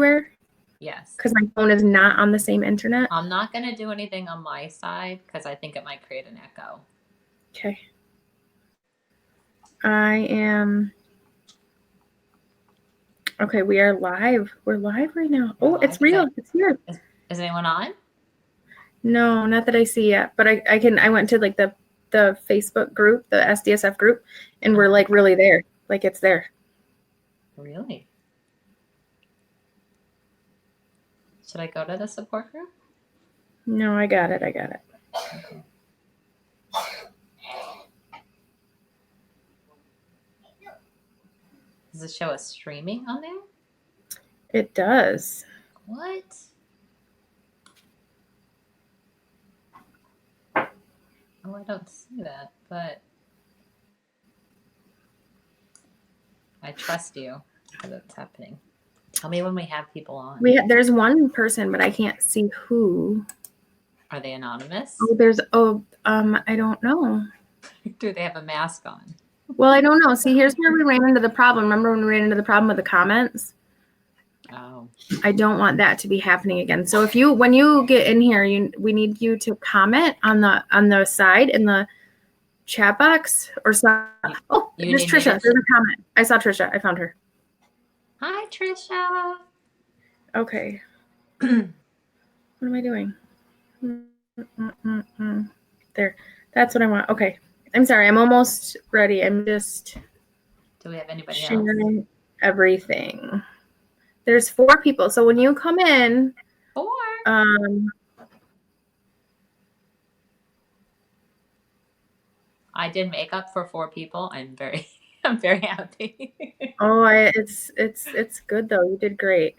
everywhere? Yes. Because my phone is not on the same internet. I'm not going to do anything on my side because I think it might create an echo. Okay. I am. Okay, we are live. We're live right now. Oh, it's real. It's here. Is anyone on? No, not that I see yet. But I went to like the Facebook group, the SDSF group, and we're like really there. Like it's there. Really? Should I go to the support group? No, I got it. Okay. Does it show us streaming on there? It does. What? Oh, I don't see that, but I trust you that it's happening. Tell me when we have people on. There's one person, but I can't see who. Are they anonymous? Oh, I don't know. Do they have a mask on? Well, I don't know. See, here's where we ran into the problem. Remember when we ran into the problem with the comments? Oh. I don't want that to be happening again. So when you get in here, we need you to comment on the side in the chat box or something. Oh, there's Trisha. There's a comment. I saw Trisha. I found her. Hi, Trisha. Okay. What am I doing? There. That's what I want. Okay. I'm sorry. I'm almost ready. I'm just. Do we have anybody sharing else? Everything. There's 4 people. So when you come in. 4. I did makeup for 4 people. I'm very happy. Oh, it's good though. You did great.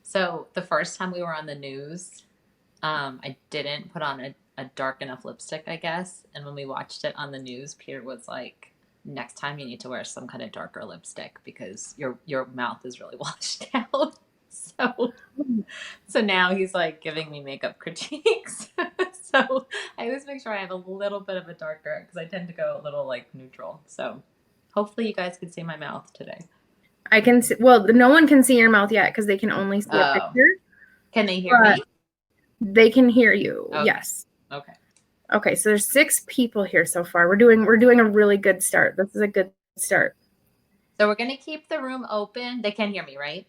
So the first time we were on the news, I didn't put on a dark enough lipstick, I guess. And when we watched it on the news, Peter was like, next time you need to wear some kind of darker lipstick because your mouth is really washed out. So now he's like giving me makeup critiques. So I always make sure I have a little bit of a darker because I tend to go a little like neutral. So hopefully you guys can see my mouth today. I can see. Well, no one can see your mouth yet because they can only see a picture. Can they hear me? They can hear you. Okay. Yes. Okay. Okay. So there's 6 people here so far. We're doing a really good start. This is a good start. So we're going to keep the room open. They can hear me, right?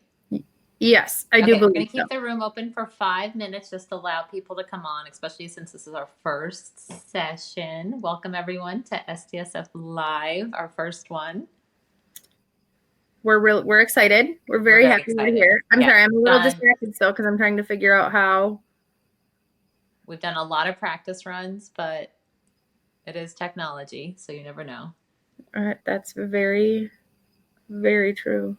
Yes, I do believe we're going to keep the room open for 5 minutes just to allow people to come on, especially since this is our first session. Welcome everyone to SDSF Live, our first one. We're excited. We're very happy to be here. I'm sorry, I'm a little distracted still because I'm trying to figure out how. We've done a lot of practice runs, but it is technology, so you never know. That's very, very true.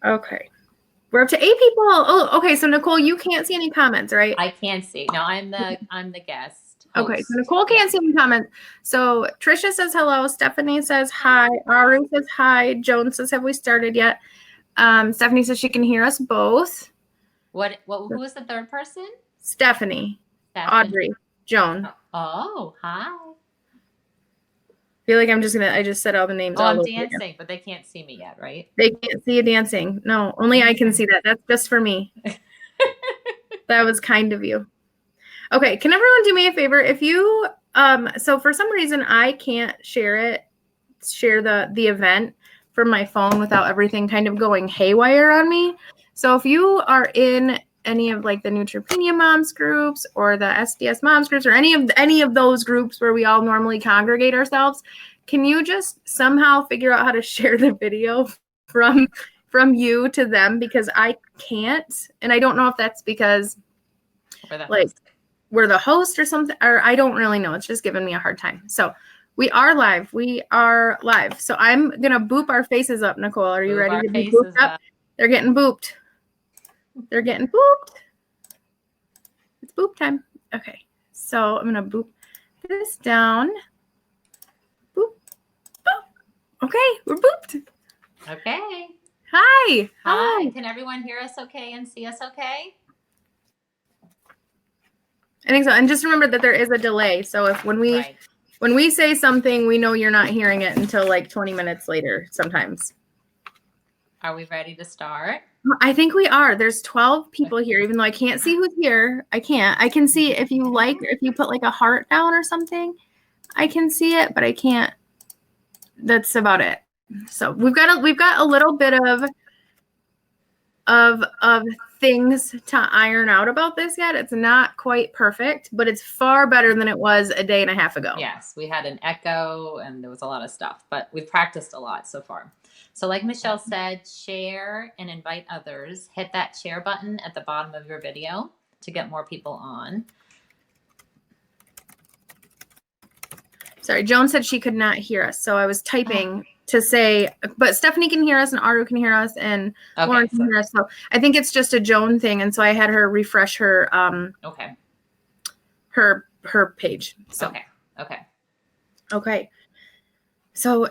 Okay. We're up to 8 people. Oh, okay. So Nicole, you can't see any comments, right? I can't see. No, I'm the guest host. Okay. So Nicole can't see any comments. So Trisha says hello. Stephanie says hi. Ari says hi. Joan says, have we started yet? Stephanie says she can hear us both. Who is the third person? Stephanie. Audrey. Joan. Oh, hi. I feel like I just said all the names. Oh, I'm dancing, but they can't see me yet, right? They can't see you dancing. No, only I can see that. That's just for me. That was kind of you. Okay, can everyone do me a favor? If you, so for some reason I can't share the event from my phone without everything kind of going haywire on me. So if you are in any of like the Neutropenia moms groups or the SDS moms groups or any of those groups where we all normally congregate ourselves, can you just somehow figure out how to share the video from you to them? Because I can't, and I don't know if that's because we're the host or something, or I don't really know. It's just giving me a hard time. So we are live. So I'm gonna boop our faces up. Nicole, are you ready to be booped up? They're getting booped. They're getting booped. It's boop time. Okay. So I'm going to boop this down. Boop. Boop. Okay. We're booped. Okay. Hi. Hi. Hi. Can everyone hear us okay and see us okay? I think so. And just remember that there is a delay. So if when we say something, we know you're not hearing it until like 20 minutes later sometimes. Are we ready to start? I think we are. There's 12 people here, even though I can't see who's here. I can see if you put like a heart down or something, I can see it, but I can't. That's about it. So we've got a little bit of things to iron out about this yet. It's not quite perfect, but it's far better than it was a day and a half ago. Yes, we had an echo and there was a lot of stuff, but we've practiced a lot so far. So like Michelle said, share and invite others. Hit that share button at the bottom of your video to get more people on. Sorry, Joan said she could not hear us, so I was typing to say, but Stephanie can hear us and Aru can hear us and Lauren can hear us. So I think it's just a Joan thing, and so I had her refresh her her page. So okay. So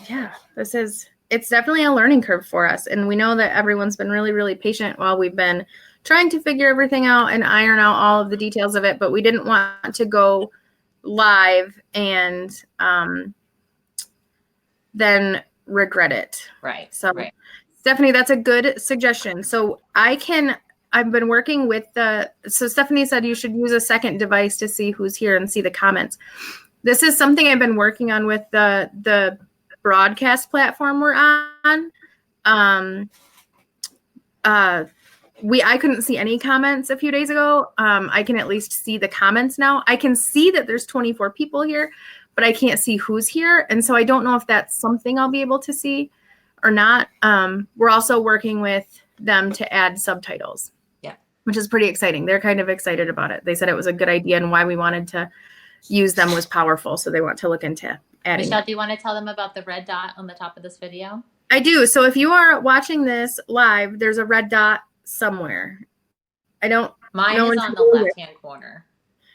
yeah, it's definitely a learning curve for us, and we know that everyone's been really, really patient while we've been trying to figure everything out and iron out all of the details of it, but we didn't want to go live and then regret it. Right. So Stephanie, that's a good suggestion. So I've been working with so Stephanie said you should use a second device to see who's here and see the comments. This is something I've been working on with the broadcast platform we're on. I couldn't see any comments a few days ago. I can at least see the comments now. I can see that there's 24 people here, but I can't see who's here. And so I don't know if that's something I'll be able to see or not. We're also working with them to add subtitles, which is pretty exciting. They're kind of excited about it. They said it was a good idea and why we wanted to use them was powerful. So they want to look into adding. Michelle, do you want to tell them about the red dot on the top of this video? I do. So if you are watching this live, there's a red dot somewhere. Mine is on the left-hand corner.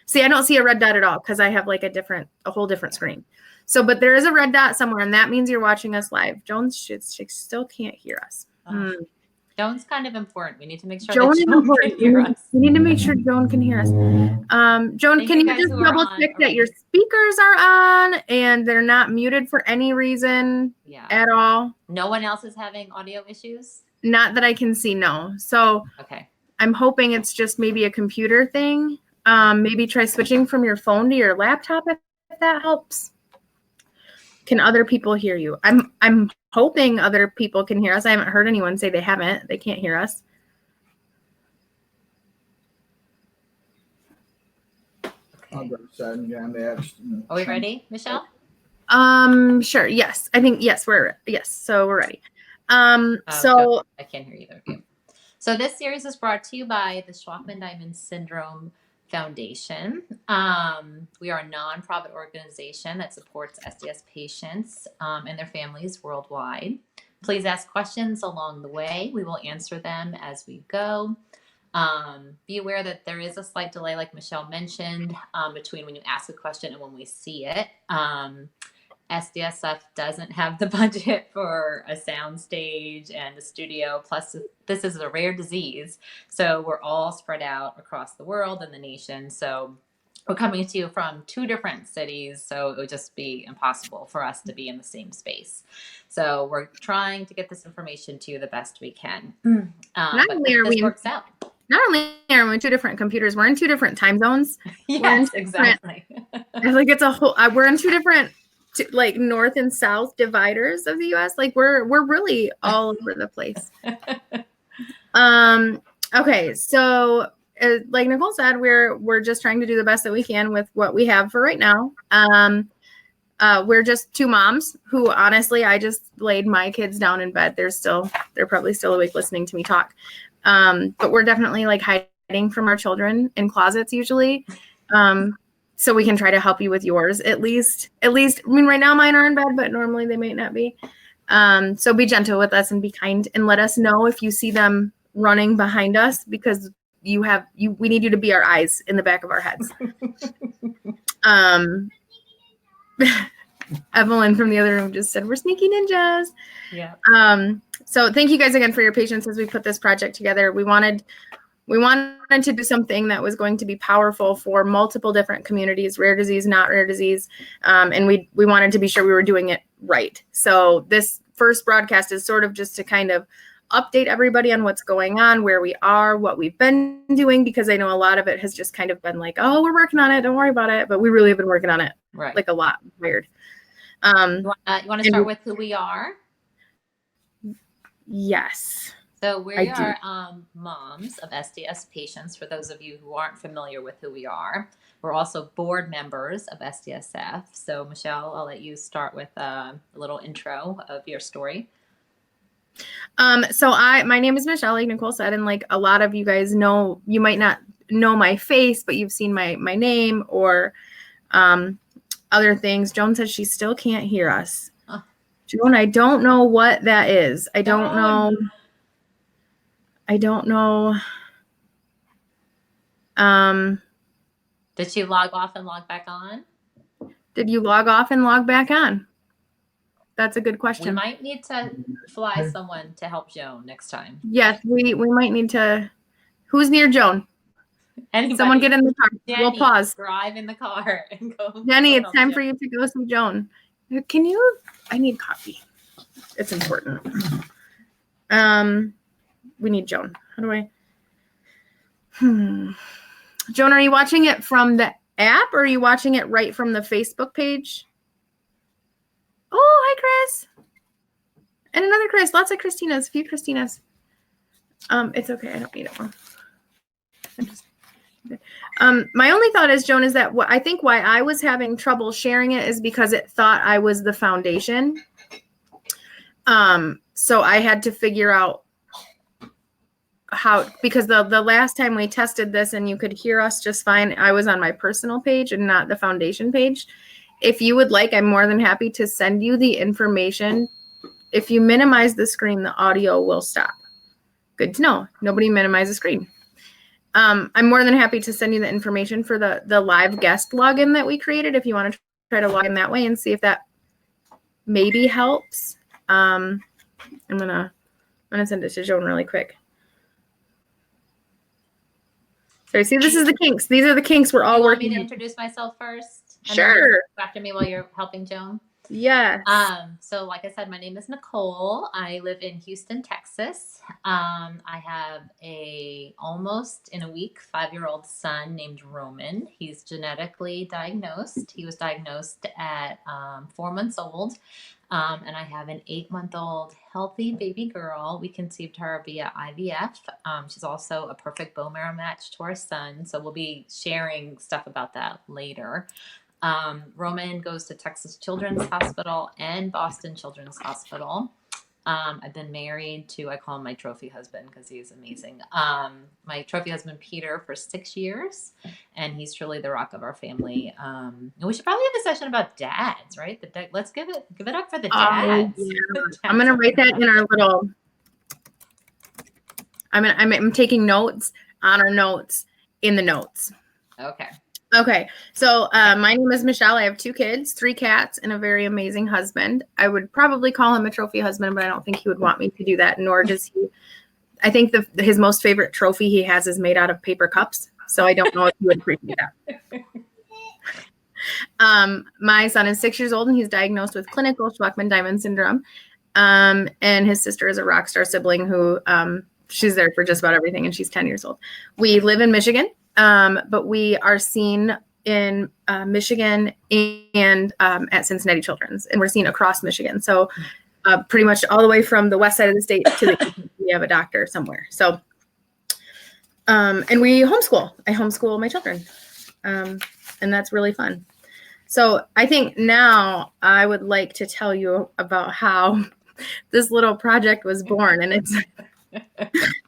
See, I don't see a red dot at all because I have like a whole different screen. So, but there is a red dot somewhere, and that means you're watching us live. Joan, she still can't hear us. Joan's kind of important. We need to make sure Joan that Joan can hear us. We need to make sure Joan can hear us. Joan, can you just double check that your speakers are on and they're not muted for any reason at all? No one else is having audio issues? Not that I can see, no. So I'm hoping it's just maybe a computer thing. Maybe try switching from your phone to your laptop if that helps. Can other people hear you? I'm hoping other people can hear us. I haven't heard anyone say they haven't. They can't hear us. Are we ready, Michelle? Sure. Yes. I think so we're ready. So I can't hear either of you. So this series is brought to you by the Schwachman-Diamond Syndrome Foundation. We are a nonprofit organization that supports SDS patients and their families worldwide. Please ask questions along the way. We will answer them as we go. Be aware that there is a slight delay, like Michelle mentioned, between when you ask a question and when we see it. SDSF doesn't have the budget for a sound stage and a studio. Plus, this is a rare disease. So we're all spread out across the world and the nation. So we're coming to you from 2 different cities. So it would just be impossible for us to be in the same space. So we're trying to get this information to you the best we can. This works out. Not only are we in 2 different computers, we're in 2 different time zones. Yes, exactly. Like it's a whole, we're in 2 different like north and south dividers of the US. Like we're really all over the place. Okay, so like Nicole said, we're just trying to do the best that we can with what we have for right now. We're just 2 moms who honestly, I just laid my kids down in bed. They're probably still awake listening to me talk. But we're definitely like hiding from our children in closets usually. So we can try to help you with yours at least. I mean, right now mine are in bed, but normally they might not be. So be gentle with us and be kind and let us know if you see them running behind us because we need you to be our eyes in the back of our heads. Evelyn from the other room just said, we're sneaky ninjas. Yeah. So thank you guys again for your patience as we put this project together. We wanted to do something that was going to be powerful for multiple different communities, rare disease, not rare disease. And we wanted to be sure we were doing it right. So this first broadcast is sort of just to kind of update everybody on what's going on, where we are, what we've been doing, because I know a lot of it has just kind of been like, oh, we're working on it, don't worry about it. But we really have been working on it, Right. like a lot. Weird. You want to start with who we are? Yes. So we are moms of SDS patients, for those of you who aren't familiar with who we are. We're also board members of SDSF. So Michelle, I'll let you start with a little intro of your story. So my name is Michelle, like Nicole said, and like a lot of you guys know, you might not know my face, but you've seen my name or other things. Joan says she still can't hear us. Oh. Joan, I don't know what that is. I don't know. Did she log off and log back on? Did you log off and log back on? That's a good question. We might need to fly someone to help Joan next time. Yes, we might need to. Who's near Joan? Anybody. Someone get in the car. Jenny, we'll pause. Drive in the car and go. Jenny, it's time for you to go see Joan. Can you? I need coffee. It's important. We need Joan. How do I? Joan, are you watching it from the app or are you watching it right from the Facebook page? Oh, hi, Chris. And another Chris. Lots of Christinas. A few Christinas. It's okay. I don't need it more. My only thought is, Joan, is that I think why I was having trouble sharing it is because it thought I was the foundation. So I had to figure out how, because the last time we tested this and you could hear us just fine, I was on my personal page and not the foundation page. If you would like, I'm more than happy to send you the information. If you minimize the screen, the audio will stop. Good to know. Nobody minimize the screen. I'm more than happy to send you the information for the live guest login that we created if you want to try to log in that way and see if that maybe helps. I'm gonna send it to Joan really quick. So see, this is the kinks. These are the kinks we're all working on. You want me to introduce myself first? Sure. After me while you're helping Joan? Yes. So like I said, my name is Nicole. I live in Houston, Texas. I have almost in a week 5-year-old son named Roman. He's genetically diagnosed. He was diagnosed at 4 months old. And I have an 8-month-old healthy baby girl. We conceived her via IVF. She's also a perfect bone marrow match to our son. So we'll be sharing stuff about that later. Roman goes to Texas Children's Hospital and Boston Children's Hospital. I've been married to, I call him my trophy husband because he's amazing. My trophy husband, Peter, for 6 years, and he's truly the rock of our family. And we should probably have a session about dads, right? Let's give it up for the dads. Yeah. I'm going to write that in our little, I'm taking notes on our notes in the notes. Okay, so my name is Michelle. I have 2 kids, 3 cats, and a very amazing husband. I would probably call him a trophy husband, but I don't think he would want me to do that, nor does he. I think his most favorite trophy he has is made out of paper cups, so I don't know if he would appreciate that. My son is 6 years old, and he's diagnosed with clinical Shwachman-Diamond syndrome, and his sister is a rock star sibling who she's there for just about everything, and she's 10 years old. We live in Michigan. But we are seen in Michigan and at Cincinnati Children's, and we're seen across Michigan. So pretty much all the way from the west side of the state to the we have a doctor somewhere. So and we homeschool. I homeschool my children, and that's really fun. So I think now I would like to tell you about how this little project was born, and it's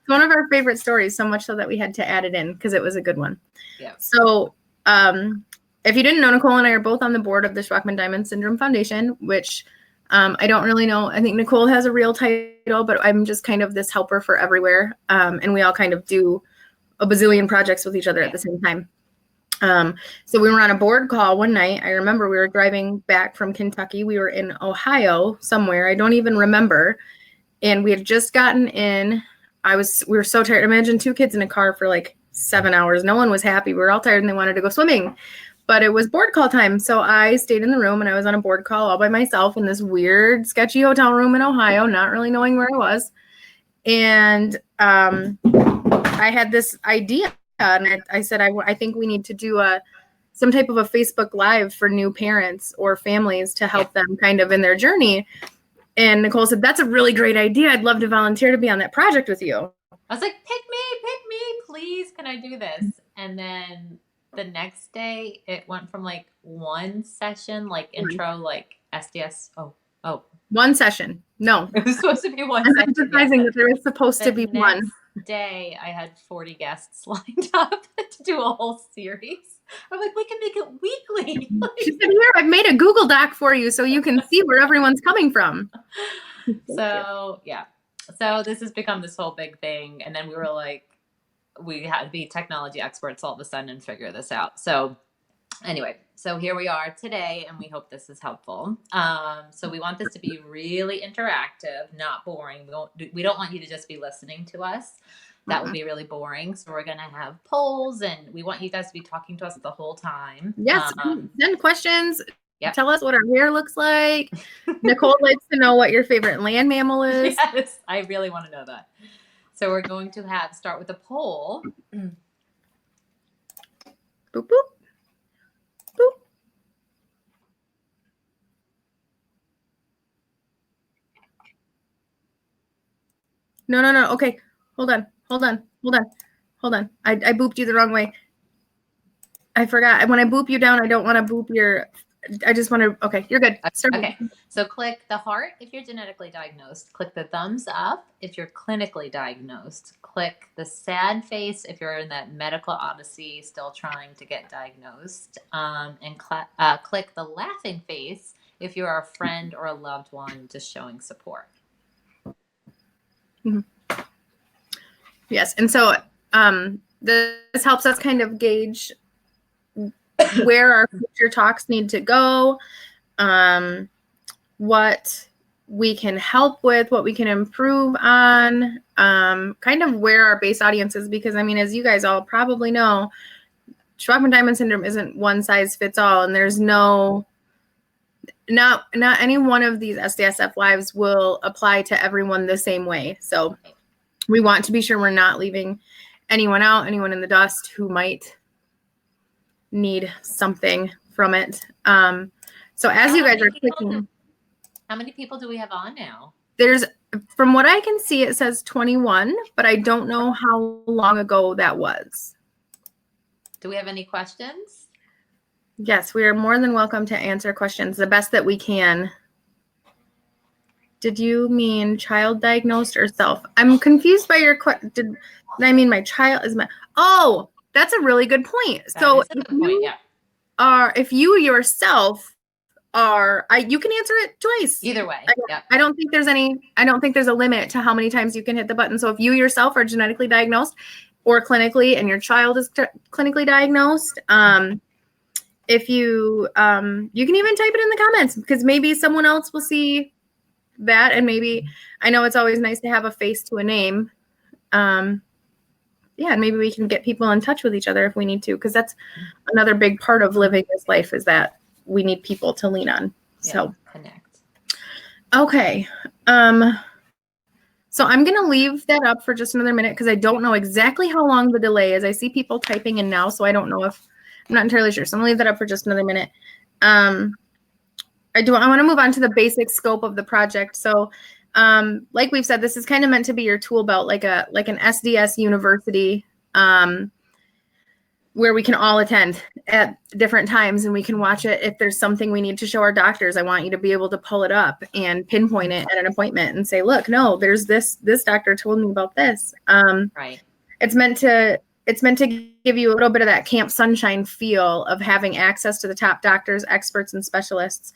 one of our favorite stories, so much so that we had to add it in because it was a good one. Yeah. So if you didn't know, Nicole and I are both on the board of the Shwachman-Diamond Syndrome Foundation, which I don't really know. I think Nicole has a real title, but I'm just kind of this helper for everywhere. And we all kind of do a bazillion projects with each other at the same time. So we were on a board call one night. I remember we were driving back from Kentucky. We were in Ohio somewhere. I don't even remember. and we had just gotten in. We were so tired. Imagine 2 kids in a car for like 7 hours. No one was happy. We were all tired and they wanted to go swimming, but it was board call time. So I stayed in the room and I was on a board call all by myself in this weird, sketchy hotel room in Ohio, not really knowing where I was. And I had this idea, and I said, I think we need to do some type of a Facebook Live for new parents or families to help them kind of in their journey. And Nicole said, that's a really great idea. I'd love to volunteer to be on that project with you. I was like, pick me, please. Can I do this? And then the next day it went from like one session, like intro, like SDS. Oh, one session. No, it was supposed to be one I'm session. emphasizing that there was supposed to be one. Day I had 40 guests lined up to do a whole series. I'm like, we can make it weekly. She said, here, I've made a Google Doc for you so you can see where everyone's coming from. So yeah. So this has become this whole big thing. And then we were like, we had to be technology experts all of a sudden and figure this out. So anyway, so here we are today, and we hope this is helpful. So we want this to be really interactive, not boring. We don't want you to just be listening to us. That would be really boring. So we're going to have polls, and we want you guys to be talking to us the whole time. Yes, send questions. Yep. Tell us what our hair looks like. Nicole likes to know what your favorite land mammal is. Yes, I really want to know that. So we're going to start with a poll. Boop, boop. Boop. No. Okay. Hold on. I booped you the wrong way. I forgot. When I boop you down, I don't want to boop your... I just want to... Okay, you're good. Okay. So click the heart if you're genetically diagnosed. Click the thumbs up if you're clinically diagnosed. Click the sad face if you're in that medical odyssey still trying to get diagnosed. And click the laughing face if you're a friend or a loved one just showing support. Mm-hmm. Yes. And so this helps us kind of gauge where our future talks need to go, what we can help with, what we can improve on, kind of where our base audience is. Because, I mean, as you guys all probably know, Shwachman-Diamond syndrome isn't one size fits all. And there's not any one of these SDSF lives will apply to everyone the same way. So we want to be sure we're not leaving anyone out, anyone in the dust who might need something from it. So as you guys are clicking, how many people do we have on now? There's, from what I can see, it says 21, but I don't know how long ago that was. Do we have any questions? Yes, we are more than welcome to answer questions the best that we can. Did you mean child diagnosed or self? I'm confused by your question. Did I mean my child is my... Oh, that's a really good point. So if you yourself are, you can answer it twice. Either way. I don't think there's a limit to how many times you can hit the button. So if you yourself are genetically diagnosed or clinically, and your child is clinically diagnosed, if you, you can even type it in the comments, because maybe someone else will see that. And maybe, I know it's always nice to have a face to a name. Yeah, maybe we can get people in touch with each other if we need to, because that's another big part of living this life, is that we need people to lean on. So connect. Okay. So I'm going to leave that up for just another minute, because I don't know exactly how long the delay is. I see people typing in now, so I don't know if, I'm not entirely sure. So I'm going to leave that up for just another minute. I want to move on to the basic scope of the project. So like we've said, this is kind of meant to be your tool belt, like an SDS university, where we can all attend at different times and we can watch it. If there's something we need to show our doctors, I want you to be able to pull it up and pinpoint it at an appointment and say, look, no, there's this doctor told me about this. Right. It's meant to give you a little bit of that Camp Sunshine feel of having access to the top doctors, experts, and specialists.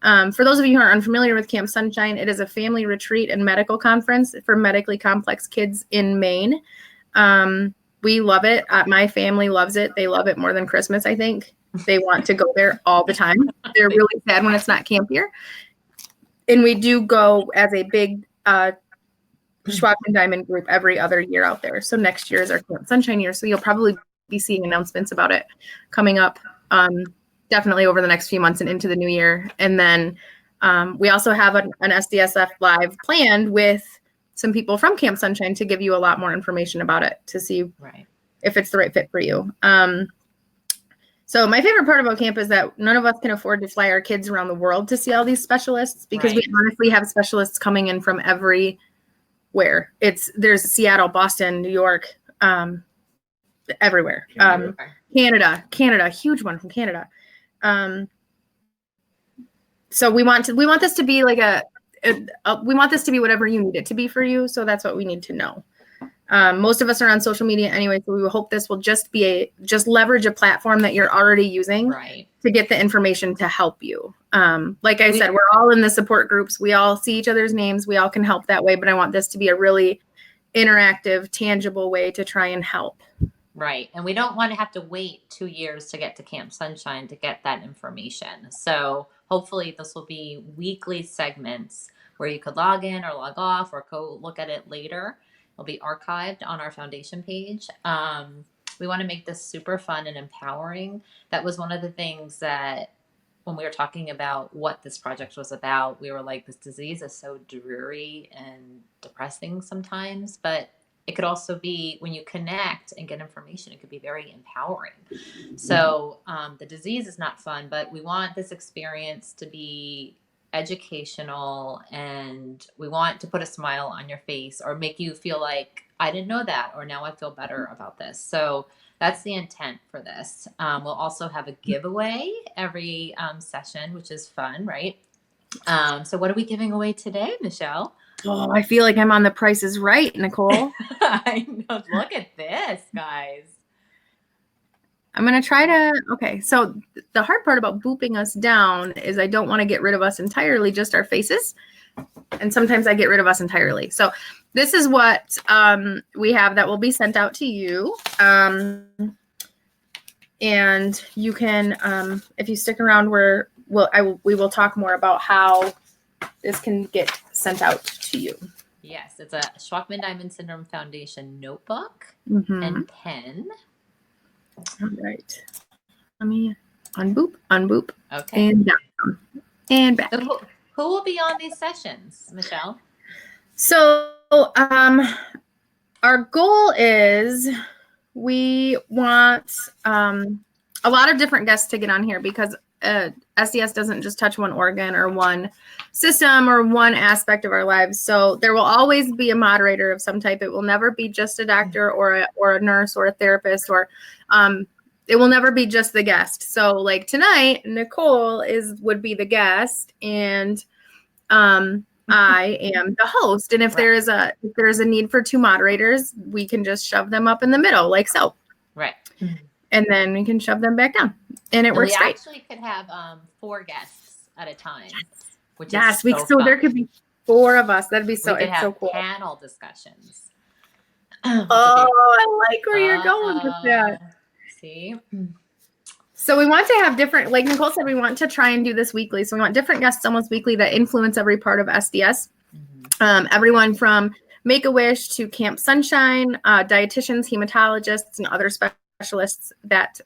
For those of you who are unfamiliar with Camp Sunshine, it is a family retreat and medical conference for medically complex kids in Maine. We love it. My family loves it. They love it more than Christmas, I think. They want to go there all the time. They're really sad when it's not camp year. And we do go as a big Schwab and Diamond group every other year out there. So next year is our Camp Sunshine year. So you'll probably be seeing announcements about it coming up definitely over the next few months and into the new year. And then we also have an SDSF Live planned with some people from Camp Sunshine to give you a lot more information about it to see if it's the right fit for you. So my favorite part about camp is that none of us can afford to fly our kids around the world to see all these specialists because we honestly have specialists coming in from everywhere. There's Seattle, Boston, New York, everywhere. Canada, huge one from Canada. So we want this to be like we want this to be whatever you need it to be for you. So that's what we need to know. Most of us are on social media anyway, so we hope this will just be just leverage a platform that you're already using to get the information to help you. Like I said, we're all in the support groups. We all see each other's names. We all can help that way, but I want this to be a really interactive, tangible way to try and help. Right. And we don't want to have to wait 2 years to get to Camp Sunshine to get that information. So hopefully this will be weekly segments where you could log in or log off or go look at it later. It'll be archived on our foundation page. We want to make this super fun and empowering. That was one of the things that when we were talking about what this project was about, we were like, this disease is so dreary and depressing sometimes, but it could also be when you connect and get information, it could be very empowering. So the disease is not fun, but we want this experience to be educational, and we want to put a smile on your face or make you feel like, I didn't know that, or now I feel better about this. So that's the intent for this. We'll also have a giveaway every session, which is fun, right? So what are we giving away today, Michelle? Oh, I feel like I'm on The Price is Right, Nicole. I know. Look at this, guys. I'm going to try to, okay. So the hard part about booping us down is I don't want to get rid of us entirely, just our faces. And sometimes I get rid of us entirely. So this is what we have that will be sent out to you. And you can, if you stick around, we will talk more about how this can get sent out to you. Yes, it's a Shwachman-Diamond Syndrome Foundation notebook and pen. All right. Let me unboop. Okay. And down. And back. So who will be on these sessions, Michelle? So our goal is we want a lot of different guests to get on here because SDS doesn't just touch one organ or one system or one aspect of our lives. So there will always be a moderator of some type. It will never be just a doctor or a nurse or a therapist, or it will never be just the guest. So like tonight, Nicole would be the guest, and I am the host. And if there is a need for two moderators, we can just shove them up in the middle like so. Right. And then we can shove them back down. And it works great. We actually could have 4 guests at a time. Which is so there could be 4 of us. That'd be so, it's so cool. Panel discussions. I like where you're going with that. See? So we want to have different, like Nicole said, we want to try and do this weekly. So we want different guests almost weekly that influence every part of SDS. Everyone from Make-A-Wish to Camp Sunshine, dietitians, hematologists, and other specialists that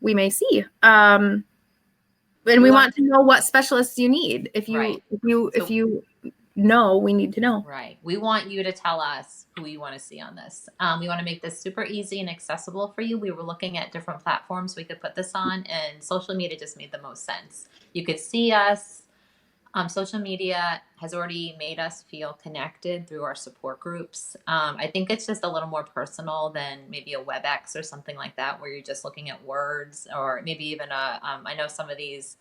we may see. And we want to know what specialists you need. If you know, we need to know. Right. We want you to tell us who you want to see on this. We want to make this super easy and accessible for you. We were looking at different platforms we could put this on, and social media just made the most sense. You could see us. Social media has already made us feel connected through our support groups. I think it's just a little more personal than maybe a WebEx or something like that, where you're just looking at words, or maybe even I know some of these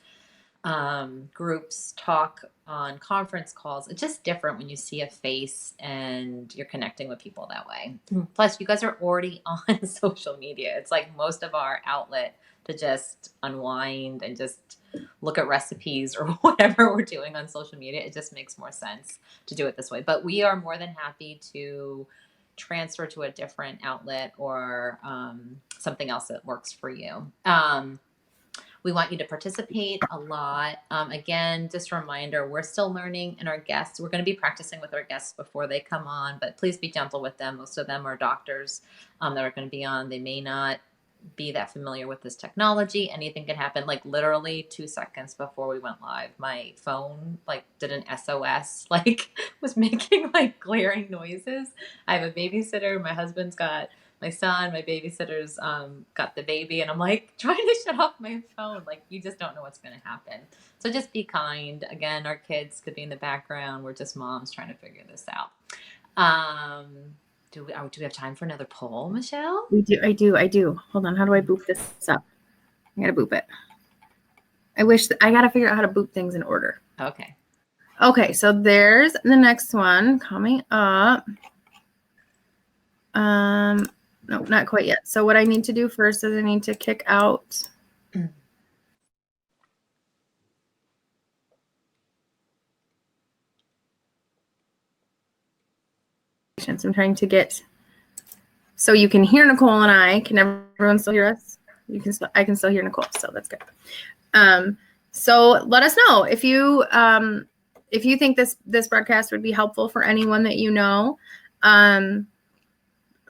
groups talk on conference calls. It's just different when you see a face and you're connecting with people that way. Plus, you guys are already on social media. It's like most of our outlet to just unwind and just look at recipes or whatever we're doing on social media. It just makes more sense to do it this way. But we are more than happy to transfer to a different outlet or something else that works for you. We want you to participate a lot. Again, just a reminder, we're still learning, and our guests, we're going to be practicing with our guests before they come on, but please be gentle with them. Most of them are doctors that are going to be on. They may not be that familiar with this technology. Anything can happen. Like literally 2 seconds before we went live, my phone like did an SOS, like was making like glaring noises. I have a babysitter. My husband's got my son, my babysitter's got the baby, and I'm like trying to shut off my phone. Like you just don't know what's going to happen. So just be kind. Again, our kids could be in the background. We're just moms trying to figure this out. Do we have time for another poll, Michelle? We do. I do. Hold on. How do I boop this up? I gotta boop it. I gotta figure out how to boop things in order. Okay. Okay. So there's the next one coming up. No, not quite yet. So what I need to do first is I need to kick out. I'm trying to get so you can hear Nicole and I. Can everyone still hear us? I can still hear Nicole, so that's good. So let us know if you think this broadcast would be helpful for anyone that you know.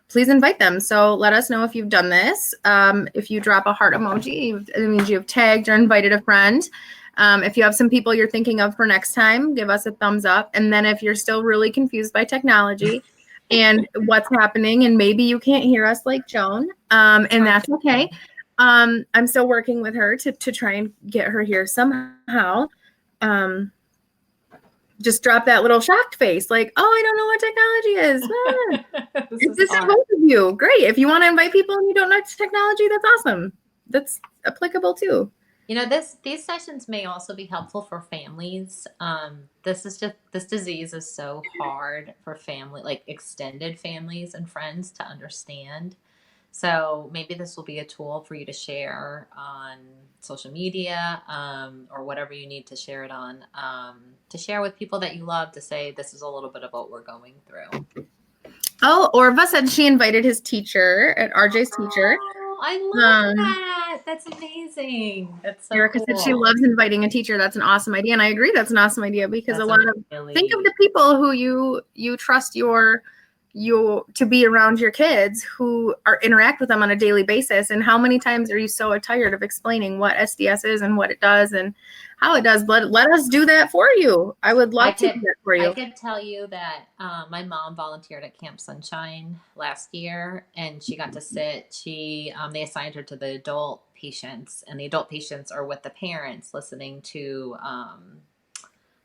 Please invite them. So let us know if you've done this. If you drop a heart emoji, it means you have tagged or invited a friend. If you have some people you're thinking of for next time, give us a thumbs up. And then if you're still really confused by technology and what's happening, and maybe you can't hear us like Joan, and that's okay. I'm still working with her to try and get her here somehow. Just drop that little shocked face, like, oh, I don't know what technology is. This is both of you. Great. If you want to invite people and you don't know technology, that's awesome. That's applicable too. You know, these sessions may also be helpful for families. This disease is so hard for family, like extended families and friends to understand. So maybe this will be a tool for you to share on social media or whatever you need to share it on, to share with people that you love, to say this is a little bit of what we're going through. Oh, Orva said she invited his teacher at RJ's teacher. Oh, I love that. That's amazing. That's so Erica cool. said she loves inviting a teacher. That's an awesome idea. And I agree that's an awesome idea because think of the people who you trust to be around your kids, who interact with them on a daily basis. And how many times are you so tired of explaining what SDS is and what it does and how it does? But let us do that for you. I would love to do that for you. I could tell you that my mom volunteered at Camp Sunshine last year, and she got to sit. They assigned her to the adult patients, and the adult patients are with the parents listening to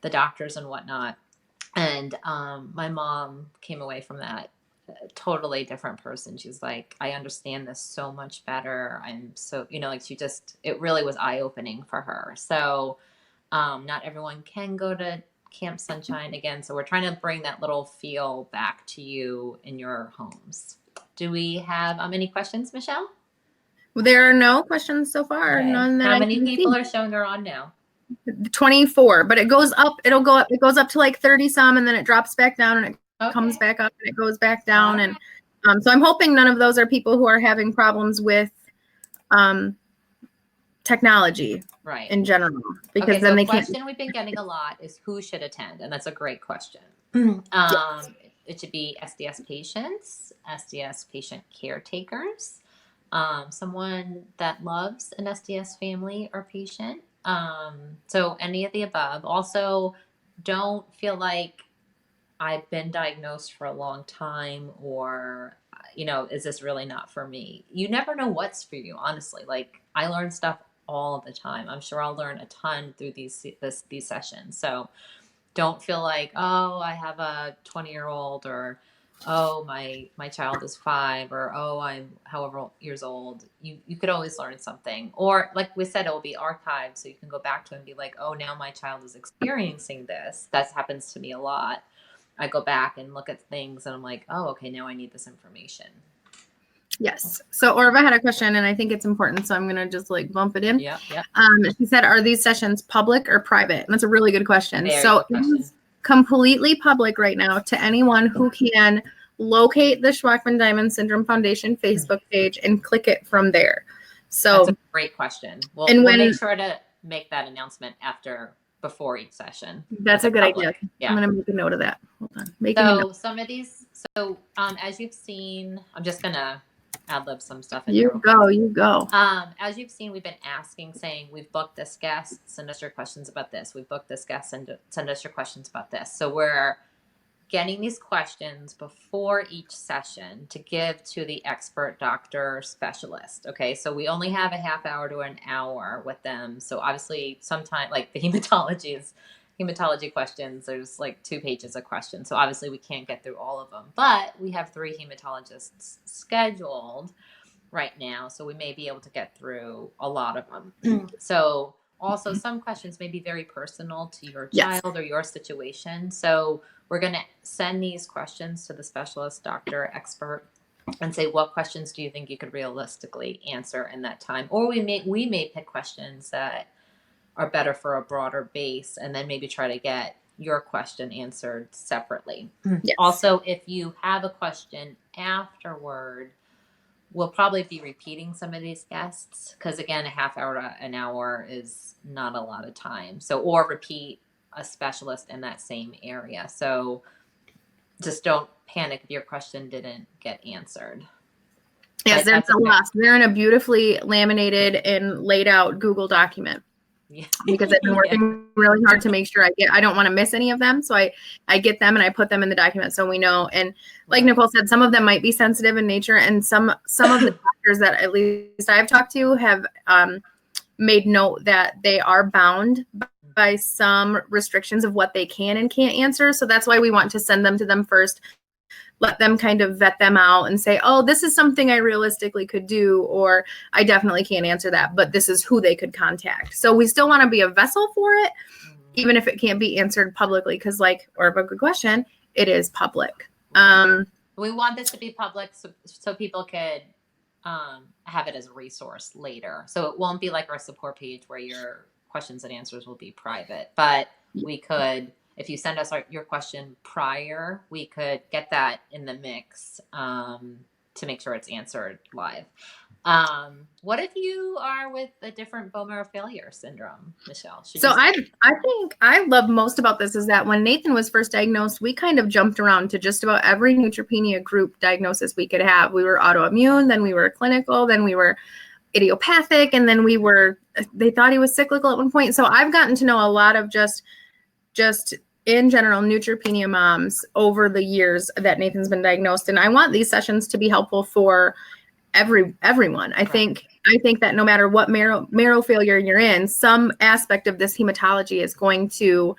the doctors and whatnot. And my mom came away from that a totally different person. She's like, I understand this so much better. I'm so, it really was eye-opening for her. So not everyone can go to Camp Sunshine again. So we're trying to bring that little feel back to you in your homes. Do we have any questions, Michelle? There are no questions so far. Okay. None that How many people are showing her on now? 24, but it goes up. It goes up to like 30 some, and then it drops back down, and it comes back up, and it goes back down. And so I'm hoping none of those are people who are having problems with technology, right, in general, because then they can't. The question we've been getting a lot is who should attend, and that's a great question. Yes. It should be SDS patients, SDS patient caretakers, someone that loves an SDS family or patient. So any of the above. Also, don't feel like I've been diagnosed for a long time, or, is this really not for me? You never know what's for you, honestly. Like, I learn stuff all the time. I'm sure I'll learn a ton through these sessions. So don't feel like, oh, I have a 20-year-old, or oh, my child is 5, or oh, I'm however years old. You could always learn something. Or like we said, it will be archived, so you can go back to it and be like, oh, now my child is experiencing this. That happens to me a lot. I go back and look at things and I'm like, oh, okay, now I need this information. Yes. So Orva had a question, and I think it's important, so I'm going to just like bump it in. Yeah. She said, are these sessions public or private? And that's a really good question. Very good question. It's completely public right now to anyone who can locate the Schwachman-Diamond Syndrome Foundation Facebook page and click it from there. So that's a great question. and We'll when make sure to make that announcement before each session. that's a good idea. Yeah. I'm going to make a note of that. Hold on. Making a note. Some of these, as you've seen, I'm just going to ad-lib some stuff in You here. go, you go. As you've seen, we've been saying, we've booked this guest, send us your questions about this. We've booked this guest, send us your questions about this. So we're getting these questions before each session to give to the expert doctor specialist. Okay, so we only have a half hour to an hour with them. So obviously, sometimes like the hematology questions, there's like 2 pages of questions. So obviously, we can't get through all of them, but we have 3 hematologists scheduled right now, so we may be able to get through a lot of them. So also some questions may be very personal to your child or your situation. So we're going to send these questions to the specialist doctor expert and say, what questions do you think you could realistically answer in that time? Or we may pick questions that are better for a broader base, and then maybe try to get your question answered separately. Yes. Also, if you have a question afterward, we'll probably be repeating some of these guests because, again, a half hour to an hour is not a lot of time. So, or repeat a specialist in that same area. So just don't panic if your question didn't get answered. Yes, there's a lot. They're in a beautifully laminated and laid out Google document. Yeah. Because I've been working really hard to make sure I don't want to miss any of them. So I get them and I put them in the document so we know. And like Nicole said, some of them might be sensitive in nature, and some of the doctors that at least I've talked to have made note that they are bound by some restrictions of what they can and can't answer. So that's why we want to send them to them first, let them kind of vet them out and say, oh, this is something I realistically could do, or I definitely can't answer that, but this is who they could contact. So we still want to be a vessel for it, even if it can't be answered publicly, because or a good question, it is public. We want this to be public so people could have it as a resource later. So it won't be like our support page where your questions and answers will be private, but we could, if you send us your question prior, we could get that in the mix to make sure it's answered live. What if you are with a different bone marrow failure syndrome, Michelle? So I think I love most about this is that when Nathan was first diagnosed, we kind of jumped around to just about every neutropenia group diagnosis we could have. We were autoimmune, then we were clinical, then we were idiopathic, and then they thought he was cyclical at one point. So I've gotten to know a lot of just in general neutropenia moms over the years that Nathan's been diagnosed. And I want these sessions to be helpful for everyone. I think that no matter what marrow failure you're in, some aspect of this hematology is going to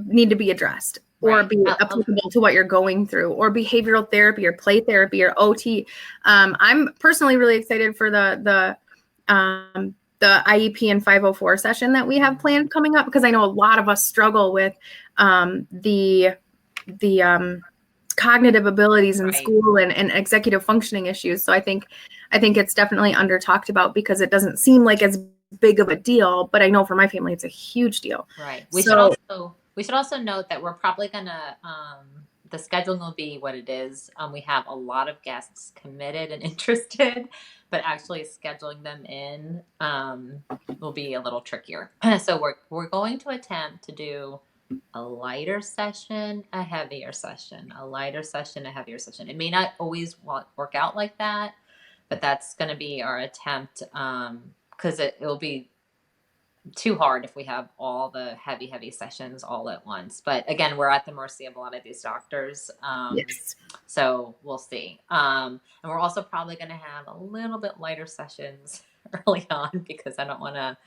need to be addressed or be applicable to what you're going through, or behavioral therapy or play therapy or OT. I'm personally really excited for the IEP and 504 session that we have planned coming up, because I know a lot of us struggle with the cognitive abilities in school and executive functioning issues. So I think it's definitely under talked about because it doesn't seem like as big of a deal, but I know for my family it's a huge deal. Right. We should also note that we're probably gonna the scheduling will be what it is. We have a lot of guests committed and interested, but actually scheduling them in will be a little trickier. So we're going to attempt to do a lighter session, a heavier session, a lighter session, a heavier session. It may not always work out like that, but that's going to be our attempt, because it will be too hard if we have all the heavy sessions all at once. But again, we're at the mercy of a lot of these doctors. Yes. So we'll see. And we're also probably going to have a little bit lighter sessions early on, because we don't want to.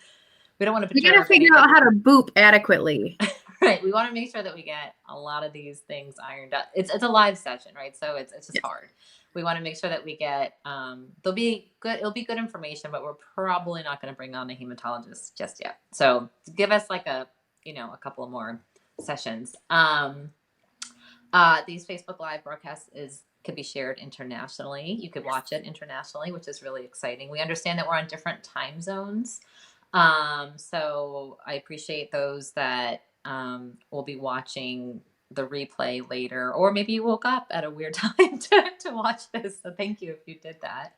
We got to figure out how to boop adequately. Right. We want to make sure that we get a lot of these things ironed out. It's a live session, right? So it's just hard. We want to make sure that we get, it'll be good information, but we're probably not going to bring on a hematologist just yet. So give us like a couple of more sessions. These Facebook Live broadcasts could be shared internationally. You could watch it internationally, which is really exciting. We understand that we're on different time zones. So I appreciate those that will be watching the replay later, or maybe you woke up at a weird time to watch this. So thank you if you did that.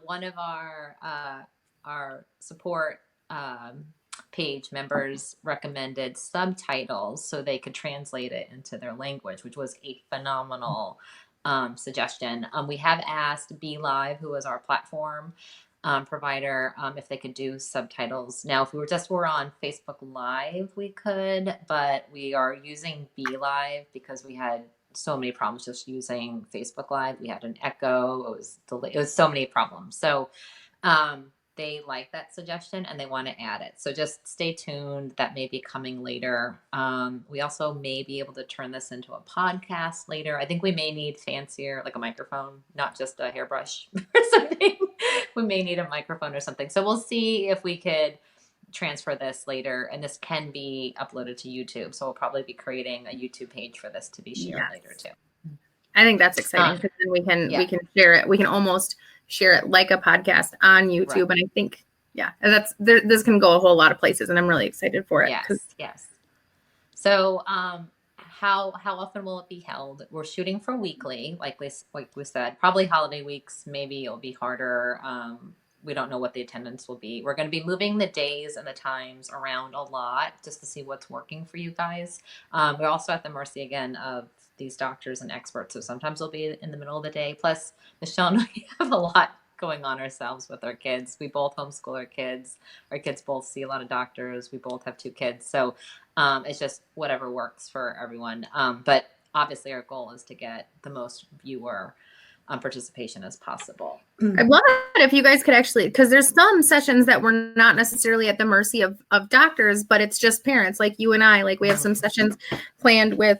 One of our support page members recommended subtitles so they could translate it into their language, which was a phenomenal suggestion. We have asked Be Live, who is our platform provider, if they could do subtitles. Now, if we were on Facebook Live, we could, but we are using Be Live because we had so many problems just using Facebook Live. We had an echo. It was so many problems. So they like that suggestion and they want to add it. So just stay tuned. That may be coming later. We also may be able to turn this into a podcast later. I think we may need fancier, like a microphone, not just a hairbrush or something. We may need a microphone or something. So we'll see if we could transfer this later, and this can be uploaded to YouTube. So we'll probably be creating a YouTube page for this to be shared later too. I think that's exciting because then we can share it. We can almost share it like a podcast on YouTube. Right. And I think, this can go a whole lot of places, and I'm really excited for it. Yes. So, how often will it be held? We're shooting for weekly, like we said, probably holiday weeks. Maybe it'll be harder. We don't know what the attendance will be. We're going to be moving the days and the times around a lot just to see what's working for you guys. We're also at the mercy again of these doctors and experts. So sometimes we'll be in the middle of the day. Plus, Michelle and I have a lot going on ourselves with our kids. We both homeschool our kids. Our kids both see a lot of doctors. We both have 2 kids. So it's just whatever works for everyone. But obviously our goal is to get the most viewer participation as possible. I'd love it if you guys could actually, because there's some sessions that we're not necessarily at the mercy of doctors, but it's just parents like you and I. Like we have some sessions planned with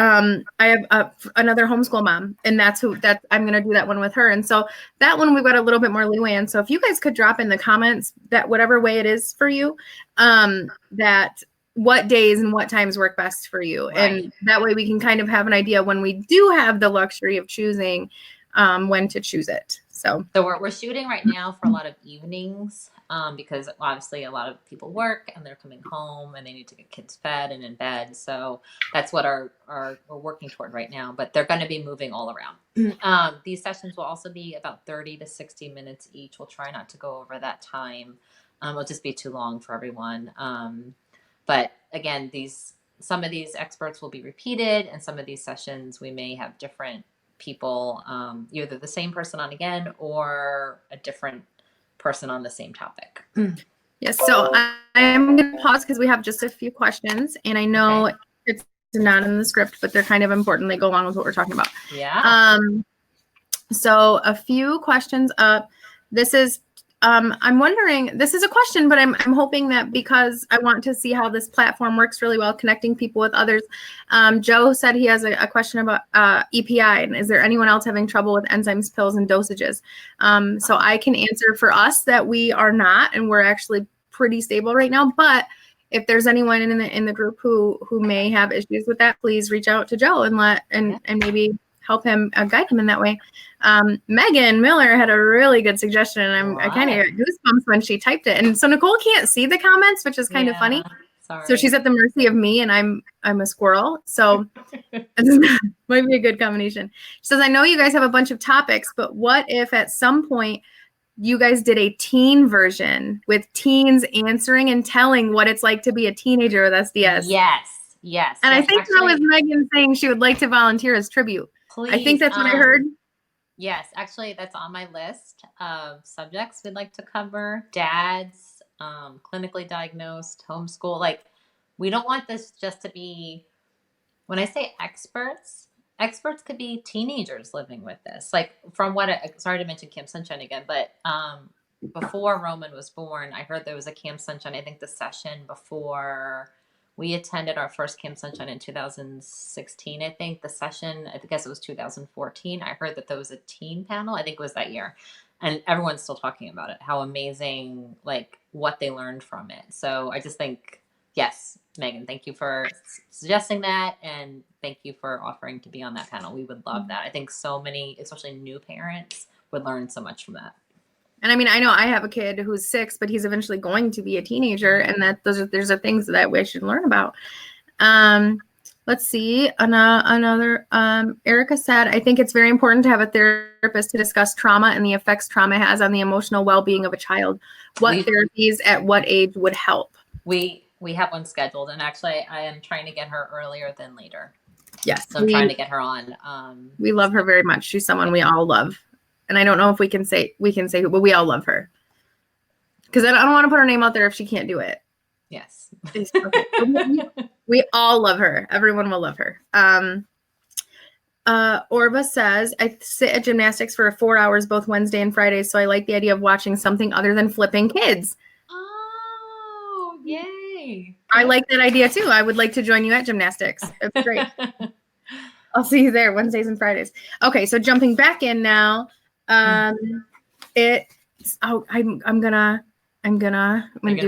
I have another homeschool mom, and I'm going to do that one with her. And so that one, we've got a little bit more leeway. And so if you guys could drop in the comments that whatever way it is for you, that what days and what times work best for you. Right. And that way we can kind of have an idea when we do have the luxury of choosing when to choose it. So we're shooting right now for a lot of evenings because obviously a lot of people work and they're coming home and they need to get kids fed and in bed. So that's what we're working toward right now, but they're going to be moving all around. These sessions will also be about 30 to 60 minutes each. We'll try not to go over that time. It'll just be too long for everyone. But again, some of these experts will be repeated, and some of these sessions we may have different people, either the same person on again or a different person on the same topic. Yes. So I am going to pause because we have just a few questions, and I know it's not in the script, but they're kind of important. They go along with what we're talking about. Yeah. So a few questions up. This is I'm wondering, this is a question, but I'm hoping that because I want to see how this platform works really well, connecting people with others. Joe said he has a question about EPI, and is there anyone else having trouble with enzymes, pills, and dosages? So I can answer for us that we are not, and we're actually pretty stable right now. But if there's anyone in the group who may have issues with that, please reach out to Joe and maybe help him, guide him in that way. Megan Miller had a really good suggestion, and I kind of got goosebumps when she typed it. And so Nicole can't see the comments, which is kind of funny. Sorry. So she's at the mercy of me, and I'm a squirrel. So this might be a good combination. She says, I know you guys have a bunch of topics, but what if at some point you guys did a teen version with teens answering and telling what it's like to be a teenager with SDS? Yes. And I think that was Megan saying she would like to volunteer as tribute. Please, I think that's what I heard. Yes, actually, that's on my list of subjects we'd like to cover. Dads, clinically diagnosed, homeschool. Like, we don't want this just to be, when I say experts could be teenagers living with this. Like, from what, sorry to mention Camp Sunshine again, but before Roman was born, I heard there was a Camp Sunshine, I think the session before we attended our first Camp Sunshine in 2016, I think. The session, I guess it was 2014. I heard that there was a teen panel. I think it was that year. And everyone's still talking about it, how amazing, like, what they learned from it. So I just think, yes, Megan, thank you for suggesting that. And thank you for offering to be on that panel. We would love that. I think so many, especially new parents, would learn so much from that. And I mean, I know I have a kid who's 6, but he's eventually going to be a teenager, and that there's things that we should learn about. Let's see. Another, Erica said, I think it's very important to have a therapist to discuss trauma and the effects trauma has on the emotional well-being of a child. What therapies at what age would help? We have one scheduled, and actually I am trying to get her earlier than later. Yes. So I'm trying to get her on. We love her very much. She's someone we all love. And I don't know if we can say who, but we all love her. Because I don't want to put her name out there if she can't do it. Yes. Okay. We all love her. Everyone will love her. Orva says, I sit at gymnastics for 4 hours both Wednesday and Fridays, so I like the idea of watching something other than flipping kids. Oh, yay. I like that idea too. I would like to join you at gymnastics. It's great. I'll see you there Wednesdays and Fridays. Okay, so jumping back in now. I'm gonna do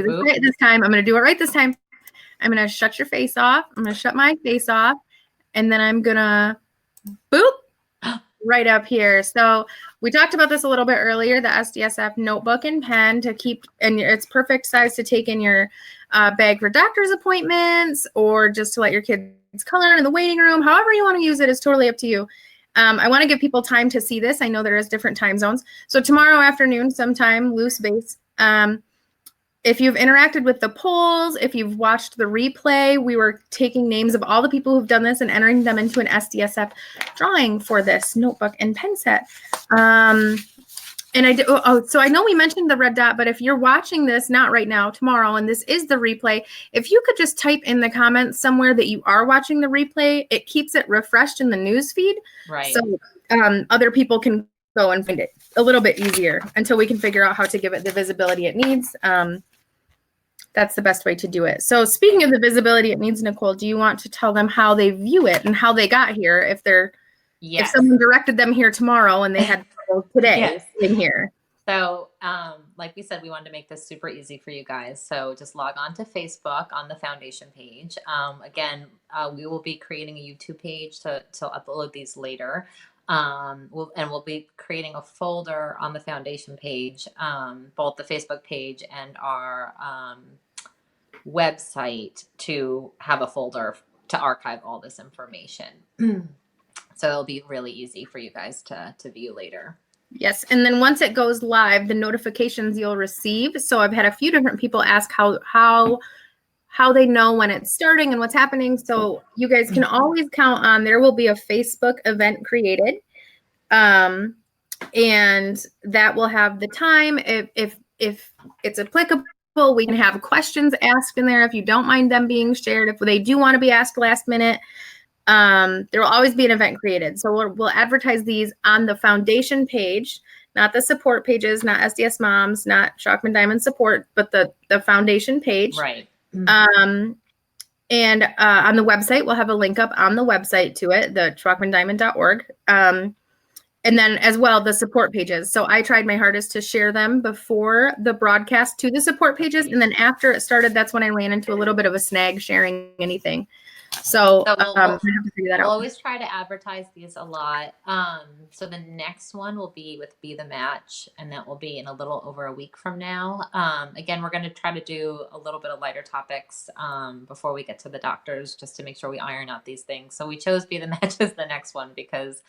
this right this time. I'm gonna do it right this time. I'm gonna shut your face off. I'm gonna shut my face off, and then I'm gonna boop right up here. So we talked about this a little bit earlier, the SDSF notebook and pen to keep, and it's perfect size to take in your bag for doctor's appointments or just to let your kids color in the waiting room. However you want to use it is totally up to you. I want to give people time to see this. I know there is different time zones. So tomorrow afternoon, sometime, loose base. If you've interacted with the polls, if you've watched the replay, we were taking names of all the people who've done this and entering them into an SDSF drawing for this notebook and pen set. And I did, so I know we mentioned the red dot, but if you're watching this, not right now, tomorrow, and this is the replay, if you could just type in the comments somewhere that you are watching the replay, it keeps it refreshed in the news feed. Right. So other people can go and find it a little bit easier until we can figure out how to give it the visibility it needs. That's the best way to do it. So speaking of the visibility it needs, Nicole, do you want to tell them how they view it and how they got here if they're if someone directed them here tomorrow and they had today in here? So like we said, we wanted to make this super easy for you guys. So just log on to Facebook on the foundation page. Again, we will be creating a YouTube page to upload these later. We'll be creating a folder on the foundation page, both the Facebook page and our website to have a folder to archive all this information. So it'll be really easy for you guys to view later. Yes. And then once it goes live, the notifications you'll receive. So I've had a few different people ask how they know when it's starting and what's happening. So you guys can always count on, there will be a Facebook event created. And that will have the time. If it's applicable, we can have questions asked in there if you don't mind them being shared. If they do want to be asked last minute, there will always be an event created. So we'll advertise these on the foundation page, not the support pages, not SDS Moms, not Shockman Diamond support, but the foundation page. Right. And on the website, we'll have a link up on the website to it, the schwachmandiamond.org. And then as well, the support pages. So I tried my hardest to share them before the broadcast to the support pages. And then after it started, that's when I ran into a little bit of a snag sharing anything. So we'll have to figure that out. We'll always try to advertise these a lot. So the next one will be with Be the Match, and that will be in a little over a week from now. Again, we're going to try to do a little bit of lighter topics before we get to the doctors, just to make sure we iron out these things. So we chose Be the Match as the next one because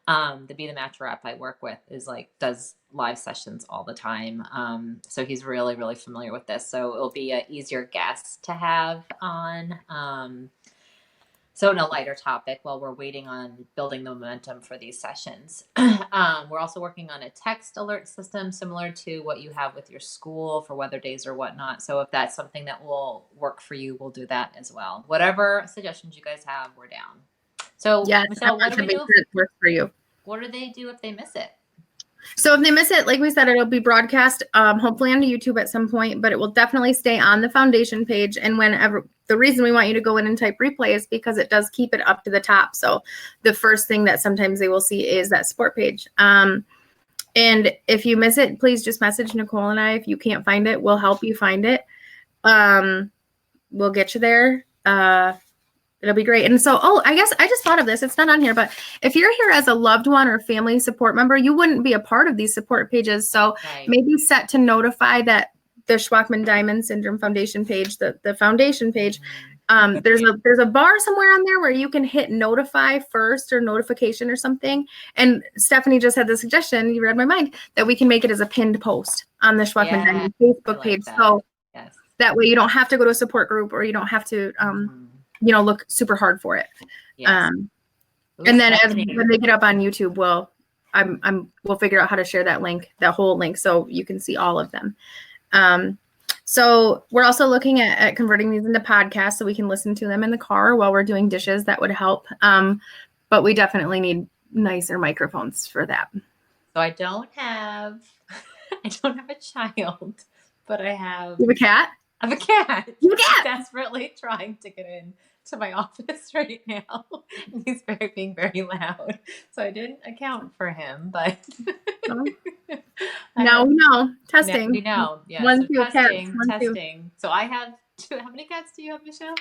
the Be the Match rep I work with does live sessions all the time. So he's really, really familiar with this. So it'll be an easier guest to have on. So in a lighter topic while we're waiting on building the momentum for these sessions. We're also working on a text alert system similar to what you have with your school for weather days or whatnot. So if that's something that will work for you, we'll do that as well. Whatever suggestions you guys have, we're down. So yes, Michelle, what do we do? Work for you. What do they do if they miss it? So if they miss it, like we said, it'll be broadcast hopefully on YouTube at some point, but it will definitely stay on the foundation page. And whenever, the reason we want you to go in and type replay is because it does keep it up to the top. So the first thing that sometimes they will see is that support page. And if you miss it, please just message Nicole and I. If you can't find it, we'll help you find it. We'll get you there. It'll be great. And so, I guess I just thought of this. It's not on here, but if you're here as a loved one or family support member, you wouldn't be a part of these support pages. So maybe set to notify that the Schwachman Diamond Syndrome Foundation page, the foundation page, There's a bar somewhere on there where you can hit notify first or notification or something. And Stephanie just had the suggestion, you read my mind, that we can make it as a pinned post on the Schweckman Diamond Facebook page. That. So yes. That way you don't have to go to a support group or you don't have to, look super hard for it. Yes. And then when they get up on YouTube, we'll figure out how to share that whole link, so you can see all of them. So we're also looking at converting these into podcasts so we can listen to them in the car while we're doing dishes. That would help. But we definitely need nicer microphones for that. So I don't have a child, but I have. You have a cat? I have a cat. You have a cat? Desperately trying to get in to my office right now. And he's being very loud. So I didn't account for him, but now we know. Testing. Now we know. Yeah. One, so two, testing. Two. So I have 2. How many cats do you have, Michelle?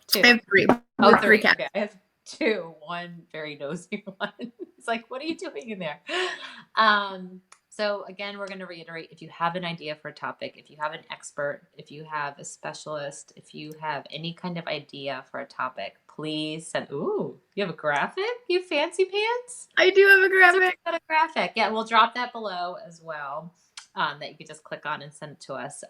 2. I have 3. Oh, 3 cats. Okay. I have 2. One very nosy one. It's like, what are you doing in there? So again, we're going to reiterate, if you have an idea for a topic, if you have an expert, if you have a specialist, if you have any kind of idea for a topic, please send. Ooh, you have a graphic? You fancy pants? I do have a graphic. So a graphic. Yeah, we'll drop that below as well, that you can just click on and send it to us.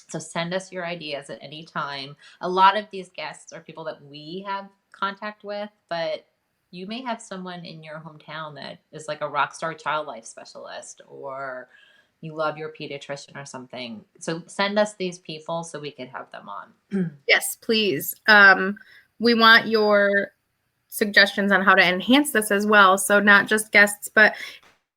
So send us your ideas at any time. A lot of these guests are people that we have contact with, but you may have someone in your hometown that is like a rock star child life specialist, or you love your pediatrician or something. So send us these people so we could have them on. Yes, please. We want your suggestions on how to enhance this as well. So not just guests, but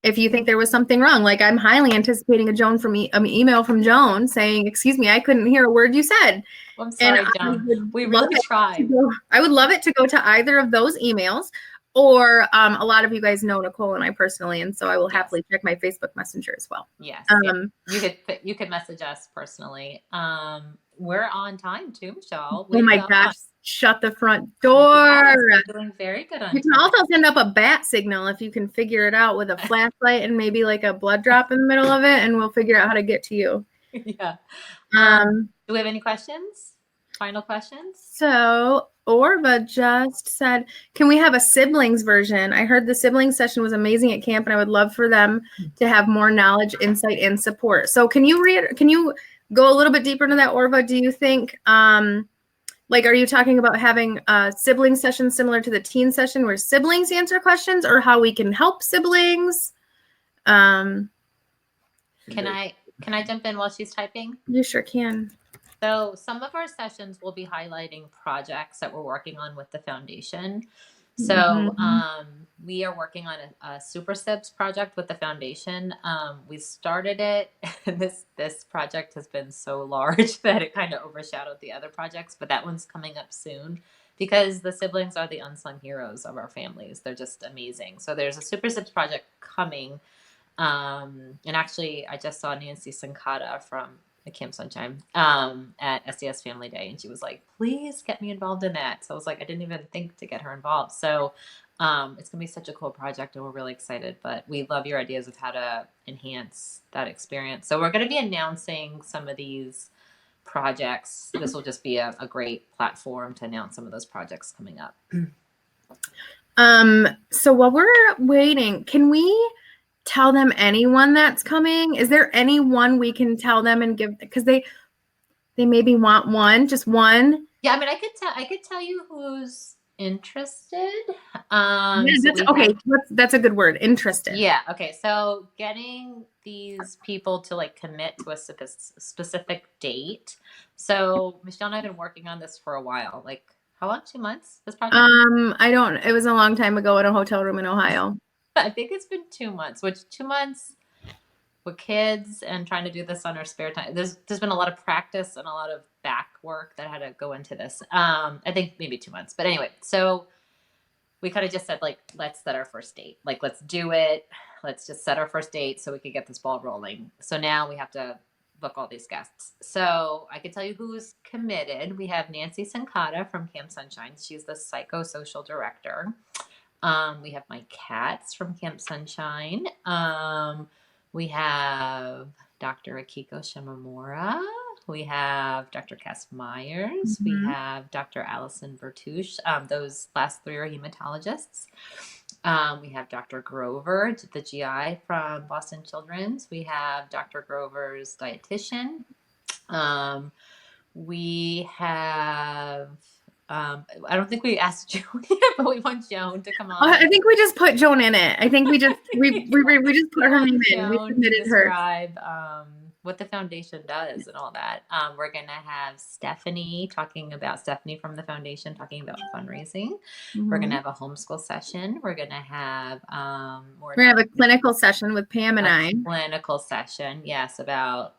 if you think there was something wrong, like I'm highly anticipating an email from Joan saying, "Excuse me, I couldn't hear a word you said." Well, I'm sorry, Joan. We really tried. I would love it to go to either of those emails, or a lot of you guys know Nicole and I personally, and so I will happily check my Facebook Messenger as well. Yes, you could message us personally. We're on time too, Michelle. Oh my gosh! Shut the front door. Yes, we're doing very good on You can also send up a bat signal if you can figure it out with a flashlight and maybe like a blood drop in the middle of it, and we'll figure out how to get to you. Yeah. Do we have any questions? Final questions? So Orva just said, can we have a siblings version? I heard the siblings session was amazing at camp, and I would love for them to have more knowledge, insight, and support. So can you go a little bit deeper into that, Orva? Do you think, are you talking about having a sibling session similar to the teen session where siblings answer questions, or how we can help siblings? Can I jump in while she's typing? You sure can. So some of our sessions will be highlighting projects that we're working on with the foundation. So we are working on a Super Sibs project with the foundation. We started it, and this project has been so large that it kind of overshadowed the other projects, but that one's coming up soon because the siblings are the unsung heroes of our families. They're just amazing. So there's a Super Sibs project coming. And actually, I just saw Nancy Sincata from the Camp Sunshine at SDS Family Day, and she was like, please get me involved in that. So I was like, I didn't even think to get her involved. So it's gonna be such a cool project, and we're really excited, but we love your ideas of how to enhance that experience. So we're going to be announcing some of these projects. This will just be a great platform to announce some of those projects coming up. So while we're waiting, can we tell them anyone that's coming? Is there anyone we can tell them and give, because they maybe want just one? Yeah, I mean, I could tell you who's interested. That's a good word, interested. Yeah. Okay. So getting these people to like commit to a specific date. So Michelle and I have been working on this for a while. Like how long? 2 months? This project? It was a long time ago in a hotel room in Ohio. I think it's been 2 months, which 2 months with kids and trying to do this on our spare time. There's been a lot of practice and a lot of back work that had to go into this. I think maybe 2 months, but anyway, so we kind of just said like, let's set our first date. Like, let's do it. Let's just set our first date so we could get this ball rolling. So now we have to book all these guests. So I can tell you who's committed. We have Nancy Sincata from Camp Sunshine. She's the psychosocial director. We have my cats from Camp Sunshine. We have Dr. Akiko Shimamura. We have Dr. Cass Myers. We have Dr. Allison Bertouche. Those last three are hematologists. We have Dr. Grover, the GI from Boston Children's. We have Dr. Grover's dietitian. We have, I don't think we asked Joan yet, but we want Joan to come on. I think we just put Joan in it. I think we just put her name in. We submitted her. Describe what the foundation does and all that. We're gonna have Stephanie from the foundation talking about fundraising. We're gonna have a homeschool session. We're gonna have we're gonna have a clinical session with Pam and I. Clinical session, yes, about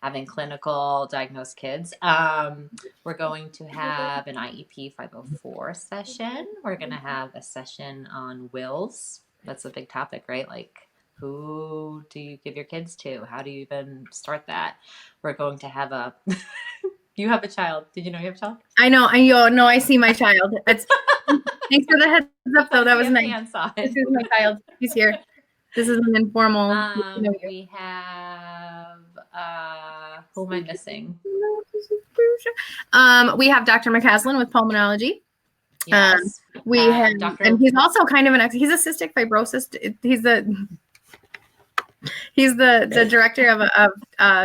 having clinical diagnosed kids. We're going to have an IEP 504 session. We're going to have a session on wills. That's a big topic, right? Like, who do you give your kids to? How do you even start that? We're going to have a... You have a child. Did you know you have a child? I know. I see my child. Thanks for the heads up, though. That was nice. This is my child. He's here. This is an informal. We have, who am I missing? We have Dr. McCaslin with pulmonology. Yes. We have, and he's also kind of he's a cystic fibrosis. He's the director of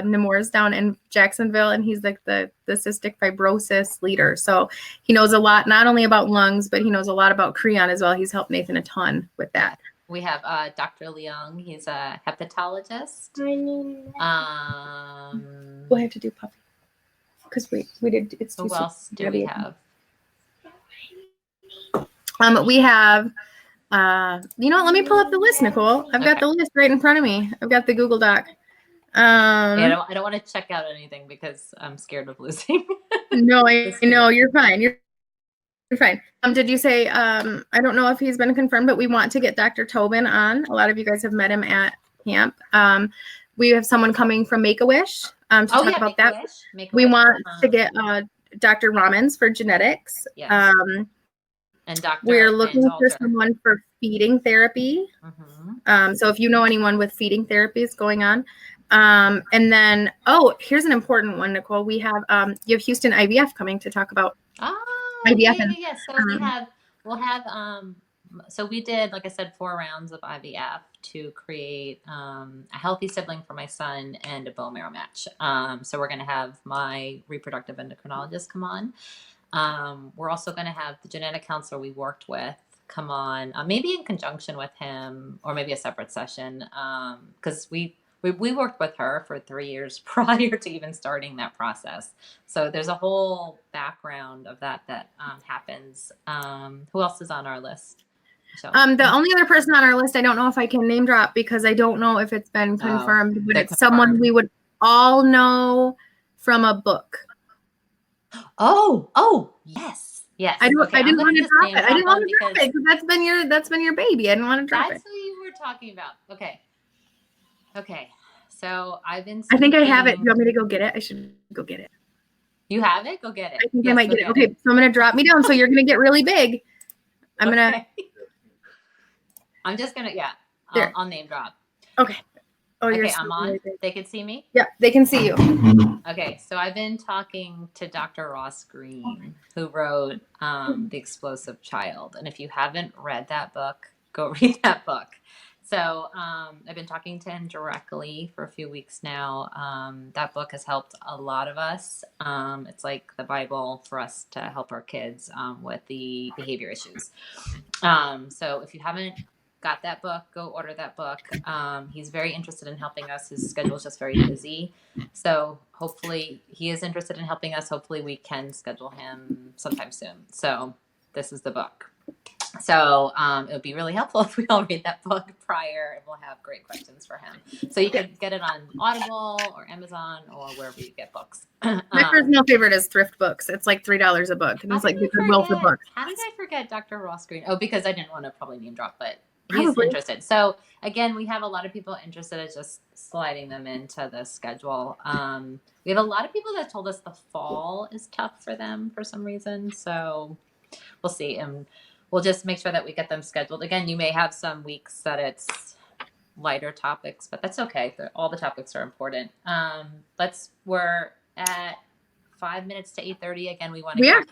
Nemours down in Jacksonville, and he's like the cystic fibrosis leader. So he knows a lot, not only about lungs, but he knows a lot about Creon as well. He's helped Nathan a ton with that. We have Dr. Leung. He's a hepatologist. We'll have to do puppy because we did. It's who else do we have? We have. You know what? Let me pull up the list, Nicole. I've got the list right in front of me. I've got the Google Doc. I don't want to check out anything because I'm scared of losing. No, I know you're fine. You're fine. Did you say, I don't know if he's been confirmed, but we want to get Dr. Tobin on. A lot of you guys have met him at camp. We have someone coming from Make-A-Wish to talk about that. We want to get Dr. Ramans for genetics. Yes. And we're looking for someone for feeding therapy. So if you know anyone with feeding therapies going on. And then, here's an important one, Nicole. We have, you have Houston IVF coming to talk about IVF. Yeah. So so we did, like I said, 4 rounds of IVF to create a healthy sibling for my son and a bone marrow match. So we're going to have my reproductive endocrinologist come on. We're also going to have the genetic counselor we worked with come on, maybe in conjunction with him or maybe a separate session, because we worked with her for 3 years prior to even starting that process. So there's a whole background of that happens. Who else is on our list? The only other person on our list, I don't know if I can name drop because I don't know if it's been confirmed, but it's someone we would all know from a book. Oh, yes. I didn't want to drop it. I didn't want to drop it because that's been your baby. I didn't want to drop it. That's who you were talking about. Okay. So I've been. I think I have it. Do you want me to go get it? I should go get it. You have it? Go get it. I think I might get it. Okay, so I'm gonna drop me down. So you're gonna get really big. I'm just gonna I'll name drop. Okay. I'm on. They can see me? Yeah, they can see you. Okay, so I've been talking to Dr. Ross Green, who wrote The Explosive Child. And if you haven't read that book, go read that book. So I've been talking to him directly for a few weeks now. That book has helped a lot of us. It's like the Bible for us to help our kids with the behavior issues. So if you haven't got that book, go order that book. He's very interested in helping us. His schedule is just very busy. So hopefully he is interested in helping us. Hopefully we can schedule him sometime soon. So this is the book. So it would be really helpful if we all read that book prior, and we'll have great questions for him. So you can get it on Audible or Amazon or wherever you get books. My personal favorite is Thrift Books. It's like $3 a book. And it's like the wealth of books. How did I forget Dr. Ross Green? Oh, because I didn't want to probably name drop, but he's interested. So again, we have a lot of people interested in just sliding them into the schedule. We have a lot of people that told us the fall is tough for them for some reason. So we'll see. And we'll just make sure that we get them scheduled. Again, you may have some weeks that it's lighter topics, but that's okay. All the topics are important. We're at 5 minutes to 8:30. Again, we want We to are.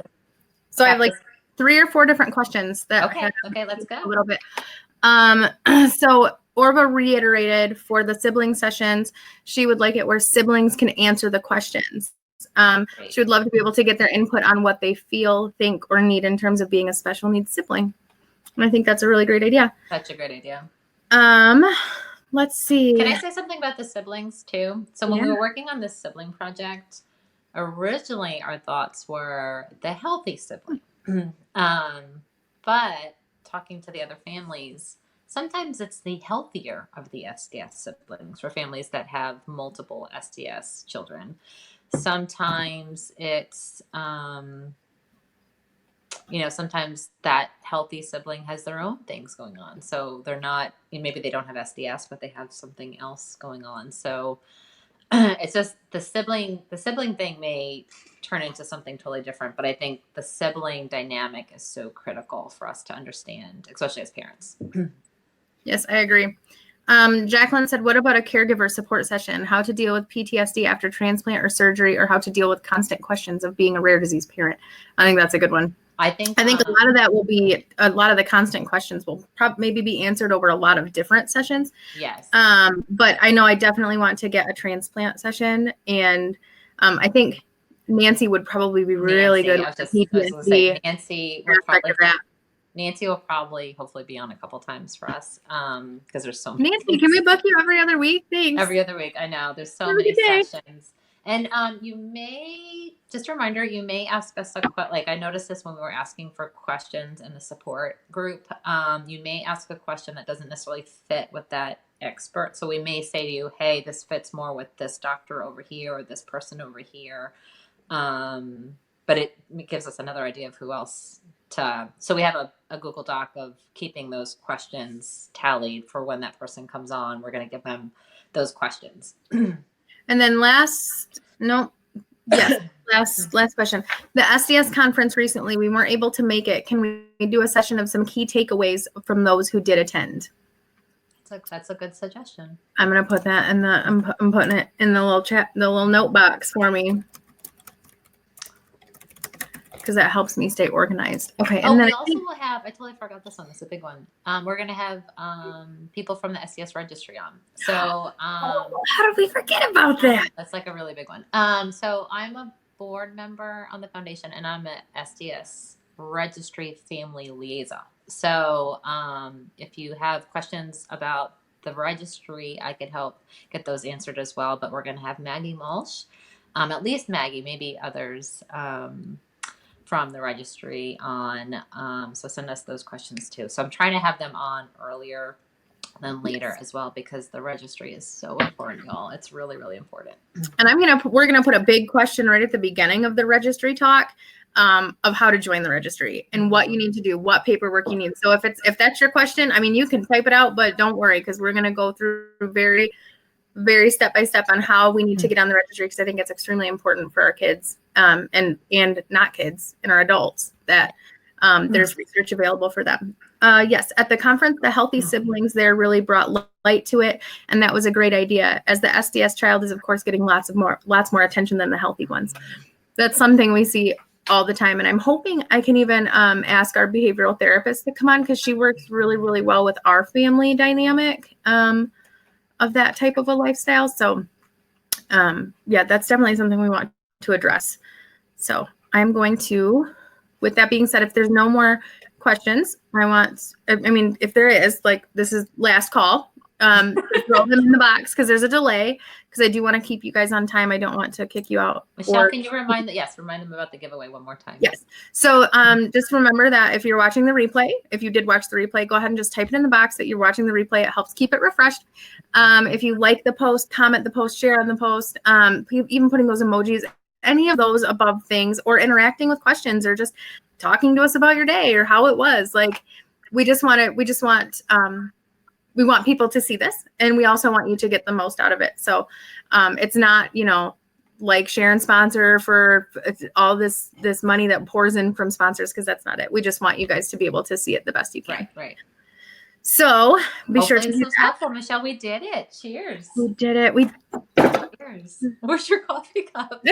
So I have like 3 or 4 different questions that Okay, let's go. A little bit. So Orva reiterated for the sibling sessions, she would like it where siblings can answer the questions. She would love to be able to get their input on what they feel, think, or need in terms of being a special needs sibling. And I think that's a really great idea. Such a great idea. Let's see. Can I say something about the siblings too? So when we were working on this sibling project, originally our thoughts were the healthy sibling. But talking to the other families, sometimes it's the healthier of the SDS siblings for families that have multiple SDS children. Sometimes it's, sometimes that healthy sibling has their own things going on. So they're not, maybe they don't have SDS, but they have something else going on. So it's just the sibling thing may turn into something totally different, but I think the sibling dynamic is so critical for us to understand, especially as parents. Yes, I agree. Jacqueline said, what about a caregiver support session? How to deal with PTSD after transplant or surgery, or how to deal with constant questions of being a rare disease parent? I think that's a good one. I think a lot of that will be, a lot of the constant questions will maybe be answered over a lot of different sessions. Yes. But I know I definitely want to get a transplant session, and I think Nancy would probably be really good with PTSD. Nancy will probably hopefully be on a couple times for us because there's so many. Nancy, can we book you every other week? Thanks. Every other week. I know. There's so many sessions. And you may, just a reminder, you may ask us I noticed this when we were asking for questions in the support group. You may ask a question that doesn't necessarily fit with that expert. So we may say to you, hey, this fits more with this doctor over here or this person over here. But it gives us another idea of who else so we have a Google Doc of keeping those questions tallied for when that person comes on. We're going to give them those questions. And then last question. The SDS conference recently, we weren't able to make it. Can we do a session of some key takeaways from those who did attend? That's a good suggestion. I'm going to put that in I'm putting it in the little chat, the little note box for me, because that helps me stay organized. Okay. And then we also will have, I totally forgot this one. It's a big one. We're going to have people from the SDS registry on. So how did we forget about that? That's like a really big one. So I'm a board member on the foundation, and I'm a SDS registry family liaison. So if you have questions about the registry, I could help get those answered as well. But we're going to have Maggie Mulch, at least Maggie, maybe others from the registry on. So send us those questions too. So I'm trying to have them on earlier than later as well, because the registry is so important, y'all. It's really, really important. And we're gonna put a big question right at the beginning of the registry talk of how to join the registry and what you need to do, what paperwork you need. So if that's your question, I mean, you can type it out, but don't worry, because we're gonna go through very, very step by step on how we need to get on the registry, because I think it's extremely important for our kids and not kids and our adults that there's research available for them. Yes, at the conference, the healthy siblings there really brought light to it, and that was a great idea, as the SDS child is of course getting lots more attention than the healthy ones. That's something we see all the time, and I'm hoping I can even ask our behavioral therapist to come on, because she works really, really well with our family dynamic of that type of a lifestyle. So yeah, that's definitely something we want to address. So I'm going to, with that being said, if there's no more questions, if there is, this is last call, throw them in the box, because there's a delay, because I do want to keep you guys on time. I don't want to kick you out. Michelle, can you remind them about the giveaway one more time? Yes. So just remember that if you're watching the replay, if you did watch the replay, go ahead and just type it in the box that you're watching the replay. It helps keep it refreshed. If you like the post, comment the post, share on the post, even putting those emojis, any of those above things, or interacting with questions, or just talking to us about your day or how it was. We want people to see this, and we also want you to get the most out of it. So it's not, share and sponsor for all this money that pours in from sponsors, because that's not it. We just want you guys to be able to see it the best you can. Right. So be sure to do that. Helpful, Michelle. We did it. Cheers. We did it. Where's your coffee cup?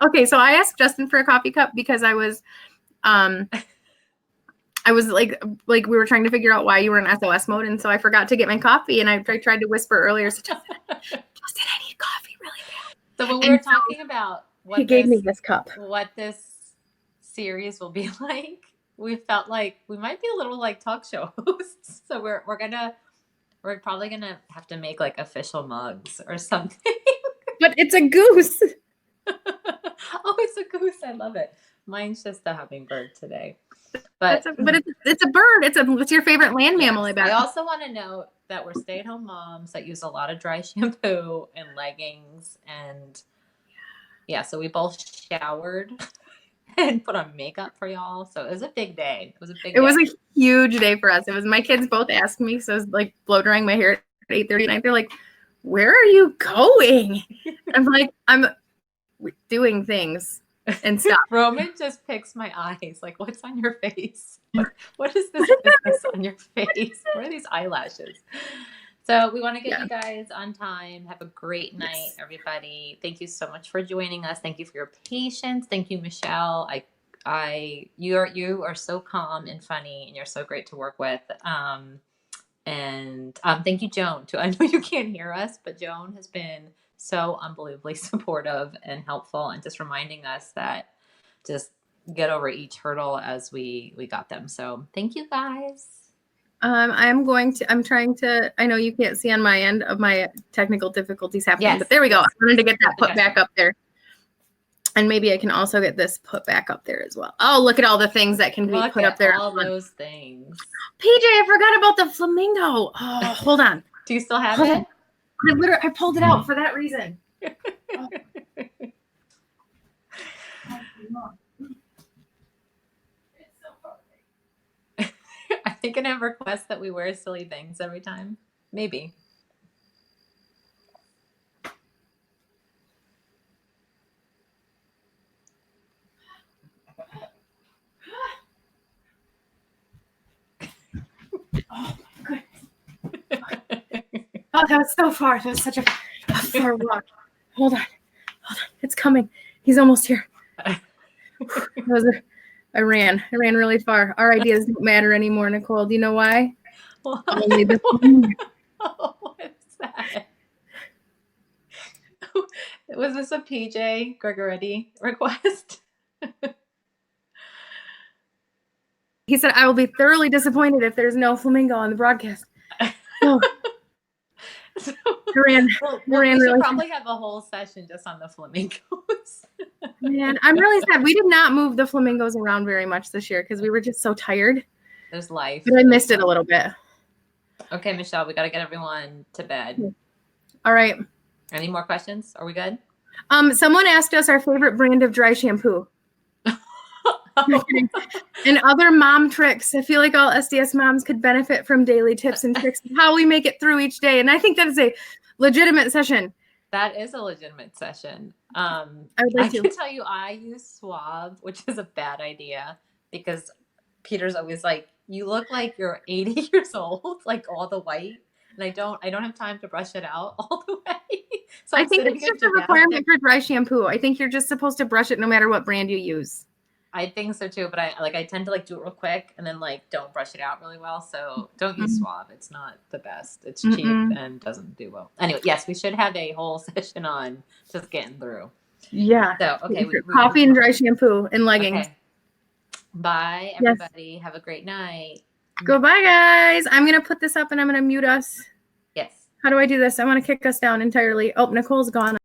Okay, so I asked Justin for a coffee cup because I was like we were trying to figure out why you were in SOS mode, and so I forgot to get my coffee, and I tried to whisper earlier, so Justin, I need coffee really bad. So when we were talking about he gave me this cup, what this series will be like, we felt like we might be a little like talk show hosts. So we're probably gonna have to make like official mugs or something. But it's a goose. Oh, it's a goose. I love it. Mine's just a hummingbird today. But it's a bird. It's your favorite land mammal, I bet. I also want to note that we're stay-at-home moms that use a lot of dry shampoo and leggings, and so we both showered and put on makeup for y'all. So it was a big day. It was a huge day for us. It was, my kids both asked me, so I was like blow drying my hair at 8:30 at night. They're like, "Where are you going?" I'm like, "I'm doing things and stuff." Roman just picks my eyes. Like, what's on your face? What is this business on your face? What are these eyelashes? So we want to get you guys on time. Have a great night, everybody. Thank you so much for joining us. Thank you for your patience. Thank you, Michelle. You are so calm and funny, and you're so great to work with. And thank you, Joan, too. I know you can't hear us, but Joan has been so unbelievably supportive and helpful, and just reminding us that just get over each hurdle as we got them. So thank you, guys. I'm trying to, I know you can't see on my end of my technical difficulties happening, but there we go. I wanted to get that put back up there. And maybe I can also get this put back up there as well. Oh, look at all the things that can be put up there. All those things. PJ, I forgot about the flamingo. Oh, hold on. Do you still have it? I pulled it out for that reason. Oh. Are they gonna have requests that we wear silly things every time? Maybe. Oh, my goodness. Oh, that was so far. That was such a far walk. Hold on. It's coming. He's almost here. I ran really far. Our ideas don't matter anymore, Nicole. Do you know why? What? Only the What is that? Was this a PJ Gregoretti request? He said, "I will be thoroughly disappointed if there's no flamingo on the broadcast." Oh. We should probably have a whole session just on the flamingos. Man, I'm really sad. We did not move the flamingos around very much this year because we were just so tired. There's life. But I missed it a little bit. Okay, Michelle, we got to get everyone to bed. All right. Any more questions? Are we good? Someone asked us our favorite brand of dry shampoo. And other mom tricks. I feel like all SDS moms could benefit from daily tips and tricks of how we make it through each day. And I think that is a legitimate session. That is a legitimate session. I can tell you, I use Suave, which is a bad idea because Peter's always like, "You look like you're 80 years old, like all the white." And I don't have time to brush it out all the way. So I think it's just a requirement for dry shampoo. I think you're just supposed to brush it no matter what brand you use. I think so too, but I tend to like do it real quick and then like don't brush it out really well. So don't use Suave. It's not the best. It's cheap and doesn't do well. Anyway, yes, we should have a whole session on just getting through. Yeah. So okay, coffee and dry shampoo and leggings. Okay. Bye, everybody. Yes. Have a great night. Goodbye, guys. I'm gonna put this up and I'm gonna mute us. Yes. How do I do this? I want to kick us down entirely. Oh, Nicole's gone.